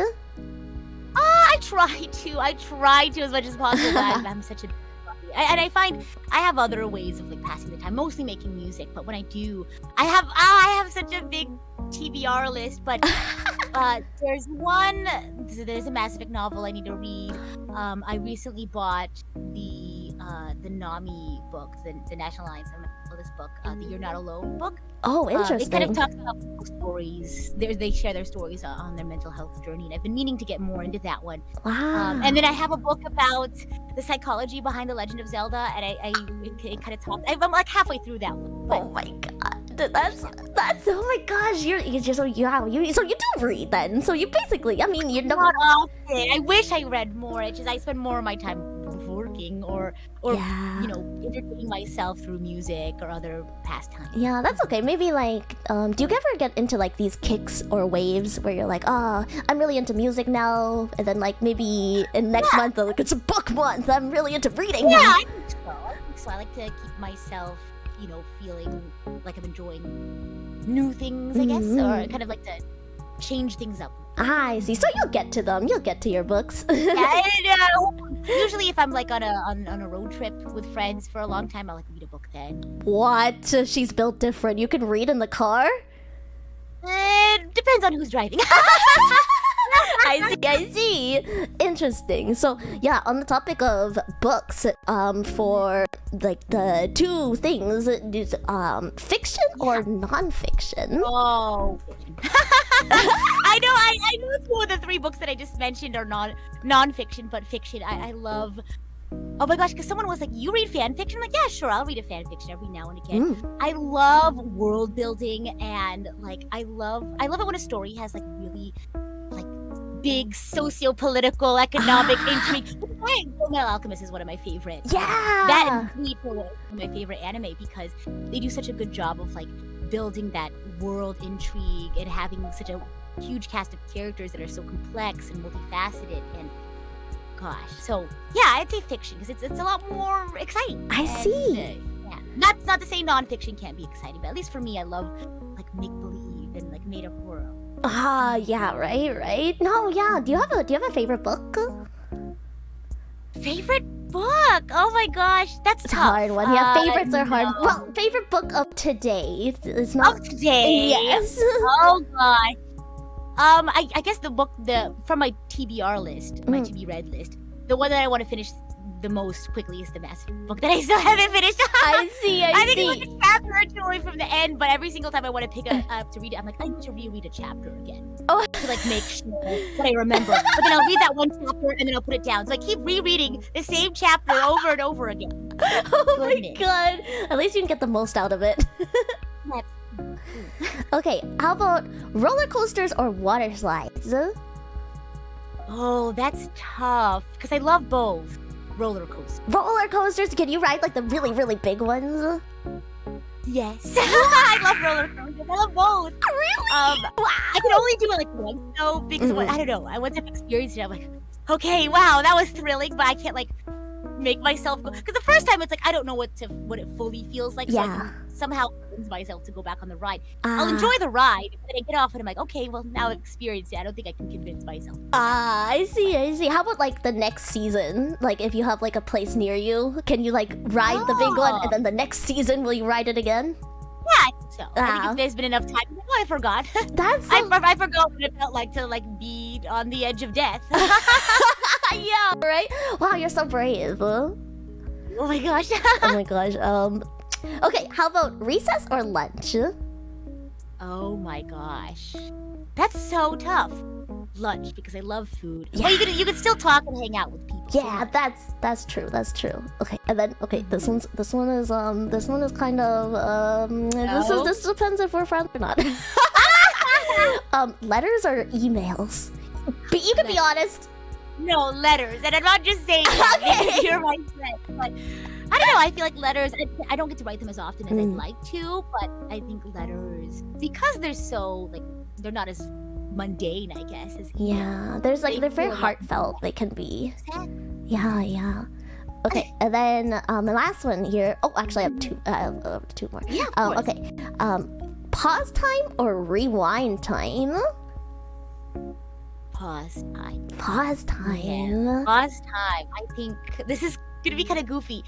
I try to as much as possible. I'm such a and I find I have other ways of like passing the time, mostly making music. But when I do, I have such a big TBR list. But there's a Mass Effect novel I need to read. I recently bought the NAMI book, the National Alliance of this book, the You're Not Alone book. Oh, interesting. It kind of talks about people's stories. They share their stories on their mental health journey, and I've been meaning to get more into that one. Wow. And then I have a book about the psychology behind The Legend of Zelda, and it kind of talks. I'm like halfway through that one. But Oh my god, that's oh my gosh, you're just so you do read then. So you basically, I mean, you're not not. often. I wish I read more. It's just I spend more of my time working or Yeah. entertaining myself through music or other pastimes. Yeah, that's okay. Maybe like, do you ever get into like these kicks or waves where you're like, oh, I'm really into music now, and then like maybe in next month, like it's a book month, I'm really into reading. Yeah, now. I think so. I like to keep myself, feeling like I'm enjoying new things, I guess, or kind of like to change things up. I see. So you'll get to them. You'll get to your books. Yeah, and, usually if I'm like on a road trip with friends for a long time, I'll like read a book then. What? She's built different. You can read in the car? It depends on who's driving. I see. Interesting. So yeah, on the topic of books, for like the two things, fiction or non-fiction? Oh, I know two of the three books that I just mentioned are non-fiction, but fiction. I love. Oh my gosh, because someone was like, you read fan fiction? I'm like, yeah, sure, I'll read a fan fiction every now and again. I love world building, and like I love it when a story has like really like big socio-political economic intrigue. Fullmetal Alchemist is one of my favorites. Yeah. That and Bleach are one of my favorite anime because they do such a good job of like building that world intrigue and having such a huge cast of characters that are so complex and multifaceted. And gosh, so yeah, I'd say fiction because it's a lot more exciting. I see. Yeah, not to say non-fiction can't be exciting, but at least for me, I love like make believe and like made up world. Yeah, right. No, yeah. Do you have a favorite book? Favorite book? Oh my gosh, that's It's a tough. hard one. Yeah, favorites are hard. No. Well, favorite book of today is not. Of today. Yes. Oh gosh. I guess the book from my TBR list, my to be read list, the one that I want to finish the most quickly is the Mass Effect book that I still haven't finished. I see. I think it's like a chapter or two away from the end, but every single time I want to pick up to read it, I'm like, I need to reread a chapter again Oh. to like make sure that I remember. But then I'll read that one chapter and then I'll put it down. So I keep rereading the same chapter over and over again. Oh my Goodness. god. At least you can get the most out of it. Okay, how about roller coasters or water slides? Oh, that's tough because I love both. Roller coaster. Roller coasters? Can you ride like the really, really big ones? Yes. I love roller coasters. I love both. Really? I can only do it like once though because I don't know. I once I've experienced it, I'm like, okay, wow, that was thrilling, but I can't like make myself go because the first time it's like I don't know what it fully feels like. So I can somehow convince myself to go back on the ride. I'll enjoy the ride, but then I get off and I'm like, okay, well now I've experienced it. I don't think I can convince myself. I see. How about like the next season? Like if you have like a place near you, can you like ride the big one and then the next season will you ride it again? Yeah, I think so. I think if there's been enough time, I forgot. I forgot what it felt like to like be on the edge of death. Yeah, right? Wow, you're so brave. Oh my gosh. Oh my gosh. Okay, how about recess or lunch? Oh my gosh. That's so tough. Lunch because I love food. Yeah. Well, you could still talk and hang out with people. Yeah, that's true. Okay, and then this one is kind of this depends if we're friends or not. Letters or emails? But you can be honest. No, letters. And I'm not just saying that because you're my friend. But I don't know. I feel like letters, I don't get to write them as often as I'd like to, but I think letters, because they're so, like, they're not as mundane, I guess. As there's like, they're very heartfelt. They can be. Yeah. Okay, and then the last one here. Oh, actually, I have two more. Yeah, of course. Okay. Pause time or rewind time? Pause time. Pause time. Yeah. Pause time. I think this is gonna be kind of goofy.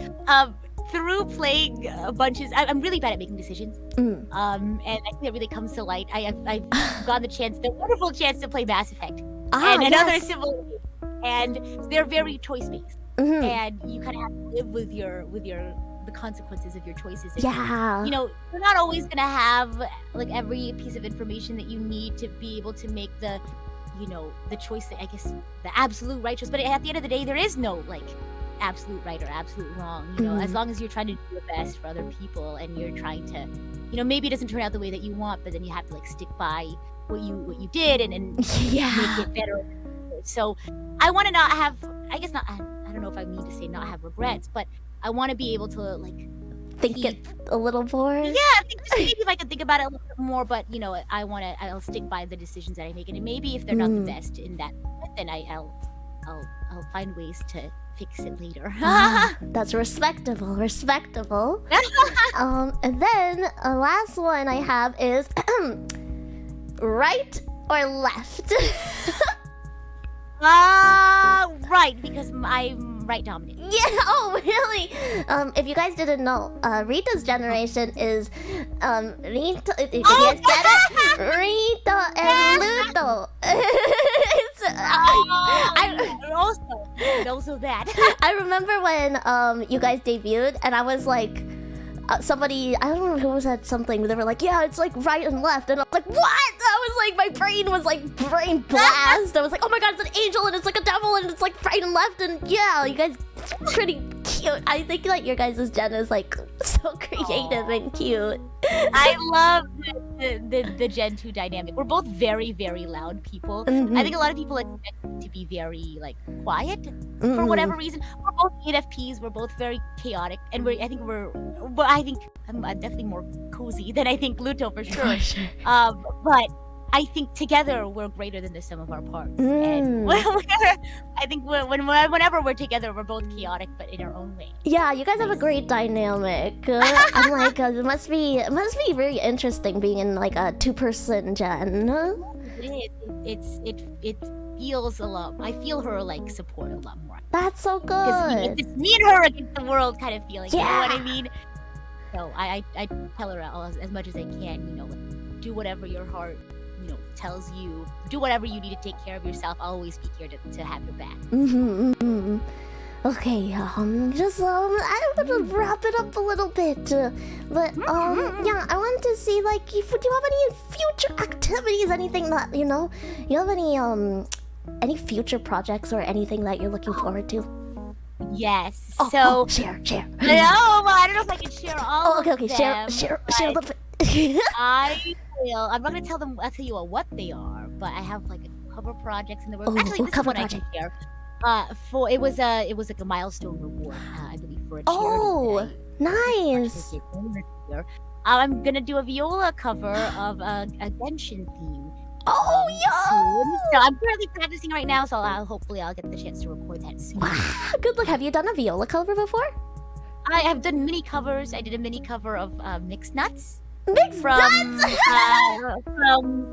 Through playing bunches, I'm really bad at making decisions. And I think that really comes to light. I've gotten the wonderful chance to play Mass Effect and another similar game, and they're very choice based, and you kind of have to live with the consequences of your choices. And, you know, you're not always gonna have like every piece of information that you need to be able to make the choice that I guess the absolute right choice. But at the end of the day, there is no like absolute right or absolute wrong. You know, as long as you're trying to do your best for other people and you're trying to, maybe it doesn't turn out the way that you want, but then you have to like stick by what you did and make it better. So I want to not have, I guess not. I don't know if I mean to say not have regrets, but I want to be able to like think it a little more. Yeah, just maybe if I could think about it a little bit more, but I'll stick by the decisions that I make, and maybe if they're not the best in that, then I'll find ways to fix it later. That's respectable. And then the last one I have is right or left? Right, because I'm right dominant. Yeah, oh really? If you guys didn't know, Rita's generation is Rita, if you guys get it, Rita and Ludo. Also that. I remember when you guys debuted and I was like, somebody, I don't know who said something, but they were like, yeah, it's like right and left, and I was like, what? I was like, my brain was like brain blast. I was like, oh my god, it's an angel and it's like a devil and it's like right and left, and yeah, you guys pretty cute. I think like your guys' gen is like so creative and cute. I love the Gen 2 dynamic. We're both very, very loud people. I think a lot of people expect to be very like quiet for whatever reason. We're both ENFPs. We're both very chaotic, and I think I'm definitely more cozy than I think Luto for sure. But I think together we're greater than the sum of our parts. And I think whenever we're together, we're both chaotic, but in our own way. Yeah, you guys have a great dynamic. I'm like, it must be very interesting being in like a 2-person gen. It is. It feels a lot. I feel her like support a lot more. That's so good. It's me and her against the world kind of feeling. Yeah. You know what I mean? So I tell her as much as I can. Like, do whatever your heart tells you. Do whatever you need to take care of yourself. I'll always be here to have your back. Okay, just I want to wrap it up a little bit, but yeah, I wanted to see like if do you have any future activities, anything that you have any future projects or anything that you're looking forward to? Yes. Share. No, well, I don't know if I can share all. Okay, of them, share a little bit. I will. I'm not gonna tell them. I'll tell you what they are, but I have like a couple projects in the works. Actually, this is what I can share. It was like a milestone reward, I believe, for a charity. Oh, nice. I'm gonna do a viola cover of a Genshin theme. Oh Soon. So I'm currently practicing right now, so hopefully I'll get the chance to record that soon. Wow, good luck. Have you done a viola cover before? I have done mini covers. I did a mini cover of Mixed Nuts. Mixed Nuts? From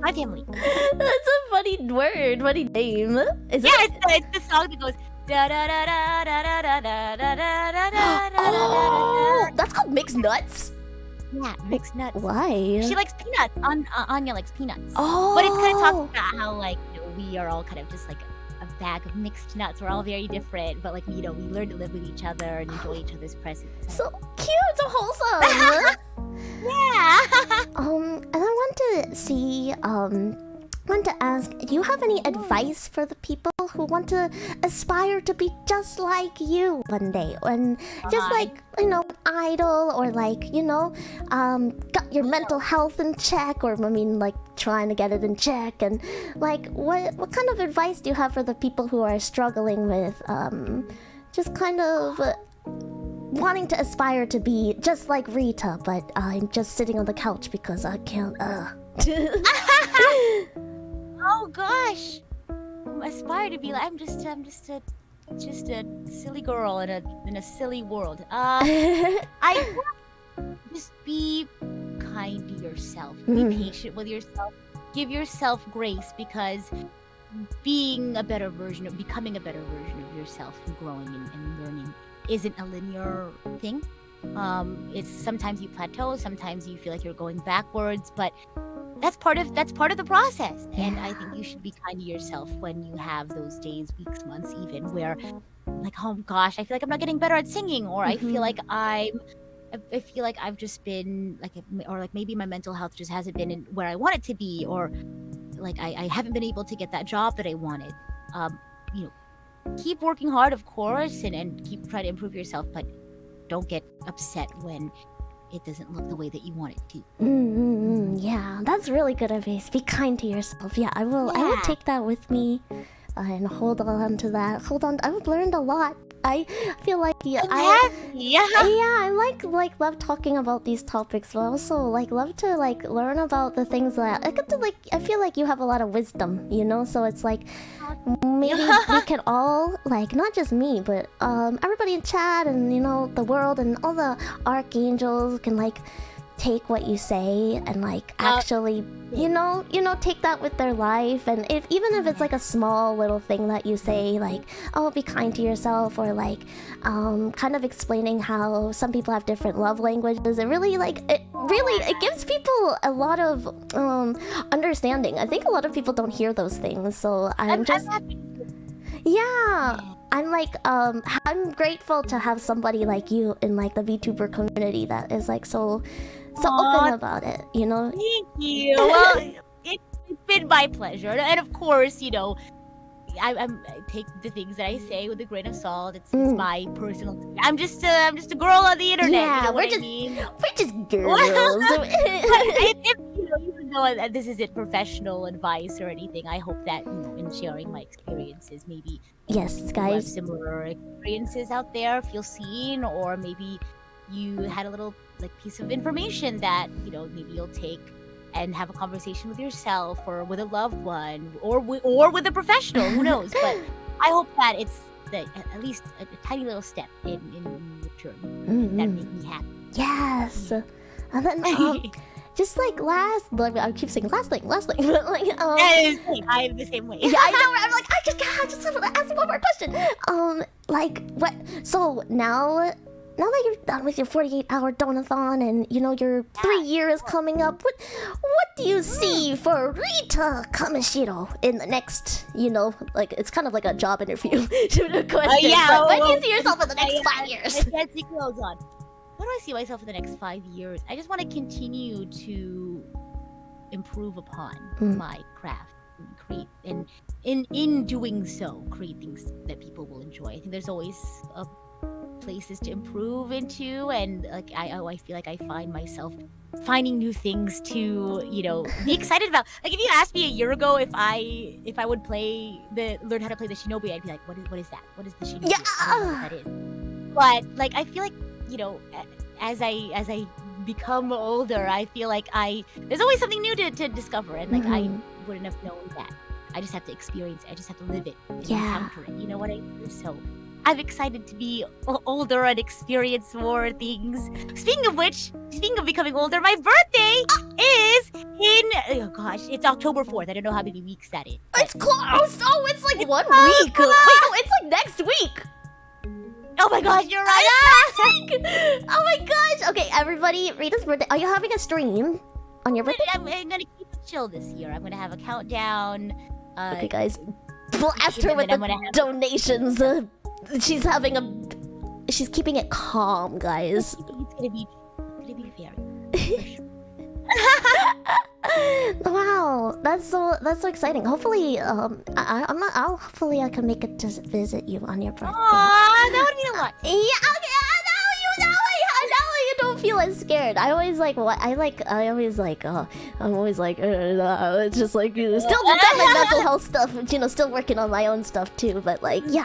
My Family. That's a funny word, funny name. Is yeah, it's the song that goes da da da da da da da da da da da. Oh, that's called Mixed Nuts? Yeah, Mixed Nuts. Why? She likes peanuts. Anya likes peanuts. Oh. But it's kind of talking about how, like, we are all kind of just like a bag of mixed nuts. We're all very different, but like, we learn to live with each other and enjoy each other's presence. So cute, so wholesome. Yeah. And I want to ask, do you have any advice for the people who want to aspire to be just like you one day? And just like, idol, or like, got your mental health in check, or I mean, like, trying to get it in check, and like, what kind of advice do you have for the people who are struggling with just kind of wanting to aspire to be just like Rita, but I'm just sitting on the couch because I can't Oh gosh, aspire to be like, I'm just a silly girl in a silly world. I just be kind to yourself. Be patient with yourself. Give yourself grace, because becoming a better version of yourself and growing and learning isn't a linear thing. It's sometimes you plateau, sometimes you feel like you're going backwards, but that's part of the process. And I think you should be kind to yourself when you have those days, weeks, months, even where, like, oh gosh, I feel like I'm not getting better at singing, or I feel like I've just been like, or like maybe my mental health just hasn't been where I want it to be, or like I haven't been able to get that job that I wanted. Keep working hard, of course, and keep trying to improve yourself, but don't get upset when it doesn't look the way that you want it to. Yeah, that's really good advice. Be kind to yourself. Yeah, I will take that with me and hold on to that. I've learned a lot. I feel like I love talking about these topics, but also like love to like learn about the things that I get to like. I feel like you have a lot of wisdom, so it's like maybe we can all, like, not just me, but everybody in chat and the world and all the archangels can like take what you say and like actually take that with their life. And even if it's like a small little thing that you say, like, oh, be kind to yourself, or like kind of explaining how some people have different love languages, it really gives people a lot of understanding. I think a lot of people don't hear those things, so I'm like, I'm grateful to have somebody like you in like the VTuber community that is like so open about it, Thank you. Well, it's been my pleasure, and of course, I take the things that I say with a grain of salt. It's my personal. I'm just a girl on the internet. Yeah, we're just girls. Even though this isn't professional advice or anything, I hope that in sharing my experiences, maybe yes, guys, similar experiences out there feel seen, or maybe you had a little like piece of information that maybe you'll take and have a conversation with yourself, or with a loved one, or with a professional. Who knows? But I hope that it's at least a tiny little step in the journey that made me happy. Yes, and then just like I keep saying last thing, but like I'm the same way. Yeah, I know. I'm like, I just want to ask you one more question. Like what? So now that you're done with your 48-hour donathon and your 3 years coming up, what do you see for Rita Kamishiro in the next, like, it's kind of like a job interview question, but when do you see yourself in the next 5 years? What do I see myself in the next 5 years? I just want to continue to improve upon my craft and create, and in doing so, create things that people will enjoy. I think there's always places to improve into, and like I feel like I find myself finding new things to be excited about. Like, if you asked me a year ago if I would learn how to play the shinobi, I'd be like, what is that? What is the shinobi? I don't know what that is. But like, I feel like as I become older, I feel like there's always something new to discover, and like I wouldn't have known that. I just have to experience it. I just have to live it and encounter it. You know what I mean? So I'm excited to be older and experience more things. Speaking of becoming older, my birthday is it's October 4th. I don't know how many weeks that is. It's close. Oh, it's like 1 week. Wait, no, it's like next week. Oh my gosh, you're right. Oh my gosh. Okay, everybody, Rita's birthday. Are you having a stream on your birthday? I'm gonna keep it chill this year. I'm gonna have a countdown. Okay, guys, blast her with the donations. She's keeping it calm, guys. It's gonna be very. Wow, that's so exciting. Hopefully, hopefully I can make it to visit you on your birthday. Aww, that would mean a lot. Yeah, okay, now you don't feel as scared. I'm always like, it's just like, still got my mental health stuff, still working on my own stuff too, but like, yeah,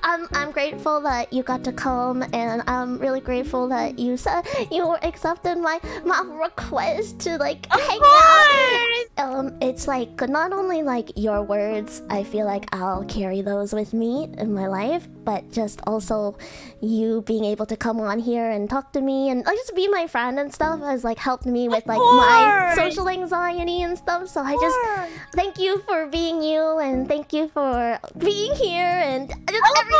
I'm grateful that you got to come, and I'm really grateful that you said you accepted my request to like hang out. It's like, not only like your words, I feel like I'll carry those with me in my life, but just also you being able to come on here and talk to me and just be my friend and stuff has like helped me with like my social anxiety and stuff. So I just thank you for being you, and thank you for being here and just everything.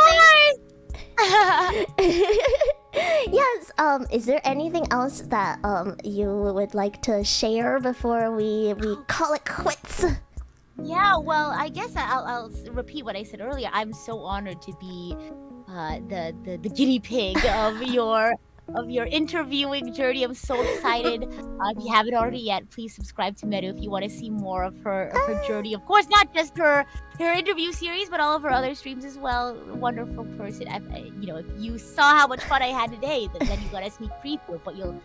Yes, is there anything else that you would like to share before we call it quits? Yeah, well, I guess I'll repeat what I said earlier. I'm so honored to be the guinea pig of your interviewing journey. I'm so excited. If you haven't already yet, please subscribe to Meru if you want to see more of her journey. Of course, not just her interview series, but all of her other streams as well. Wonderful person. If you saw how much fun I had today, then you got a sneak preview of what you'll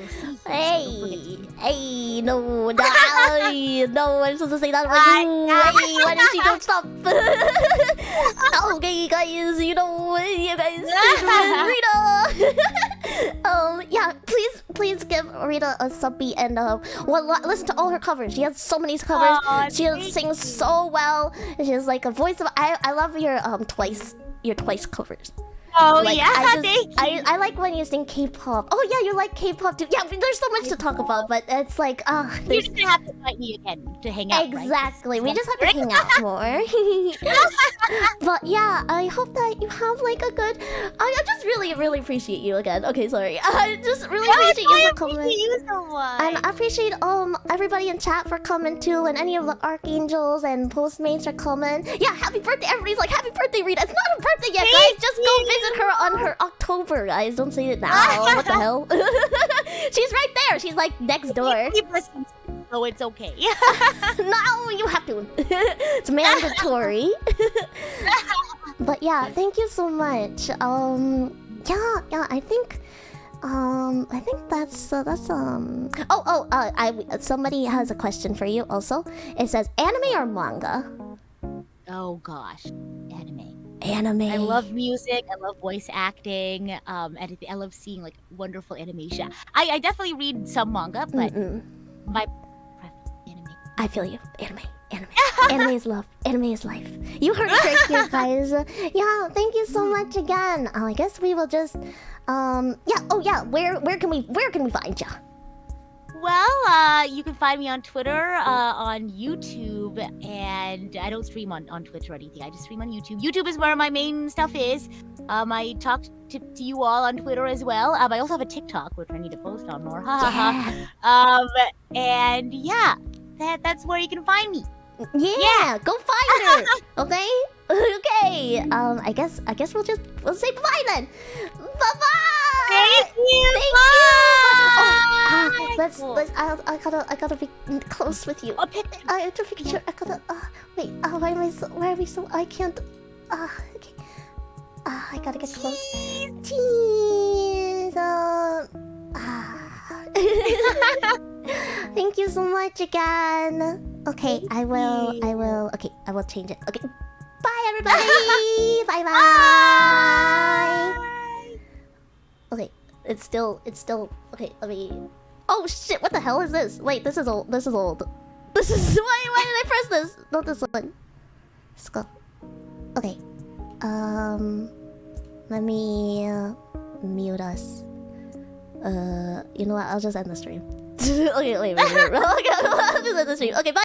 see. Hey, no, I'm supposed to say that. Hey, why did she don't stop? Okay, guys, you guys, Rita. Yeah, please give Rita a subby and listen to all her covers. She has so many covers. She sings so well. She has like a voice of. I love your twice covers. Oh, like, yeah, I like when you sing K-pop. Oh yeah, you like K-pop too. Yeah, there's so much to talk about, but it's like, you're just gonna have to invite me again to hang out. Exactly, right? We just have to hang out more. But yeah, I hope that you have like a good. I just really appreciate you again. Okay, sorry. I just really appreciate you for coming. You so much. And I appreciate everybody in chat for coming too, and any of the archangels and postmates are coming. Yeah, happy birthday! Everybody's like, happy birthday, Rita. It's not a birthday yet, guys. Just go visit her on her October, guys. Don't say it now. What the hell? She's right there. She's like next door. So it's okay. No, you have to. It's mandatory. But yeah, thank you so much. Yeah, I think that's somebody has a question for you also. It says anime or manga? Oh gosh, anime. I love music. I love voice acting. Anything. I love seeing like wonderful animation. I definitely read some manga, but my preference is anime. I feel you. Anime. Anime is love. Anime is life. You heard it right here, guys. Yeah, thank you so much again. I guess we will just yeah. Oh yeah. Where can we find ya? Well, you can find me on Twitter, on YouTube, and I don't stream on Twitch or anything. I just stream on YouTube. YouTube is where my main stuff is. I talk to you all on Twitter as well. I also have a TikTok, which I need to post on more. And yeah, that's where you can find me. Yeah. Go find her. Okay. Okay. I guess we'll say bye then. Bye. Thank you. I gotta be close with you. I have to picture. I gotta. Wait. Why are we so? I can't. Okay. I gotta get close. Cheese. Thank you so much again. Okay, I will. Okay, I will change it. Okay. Bye, everybody. Bye. Okay. it's still okay. Let me. Oh shit! What the hell is this? Wait, this is old. This is old. This is why did I press this? Not this one. Let's go. Okay. Let me mute us. You know what? I'll just end the stream. Okay, wait. Okay, I'll just end the stream. Okay, bye.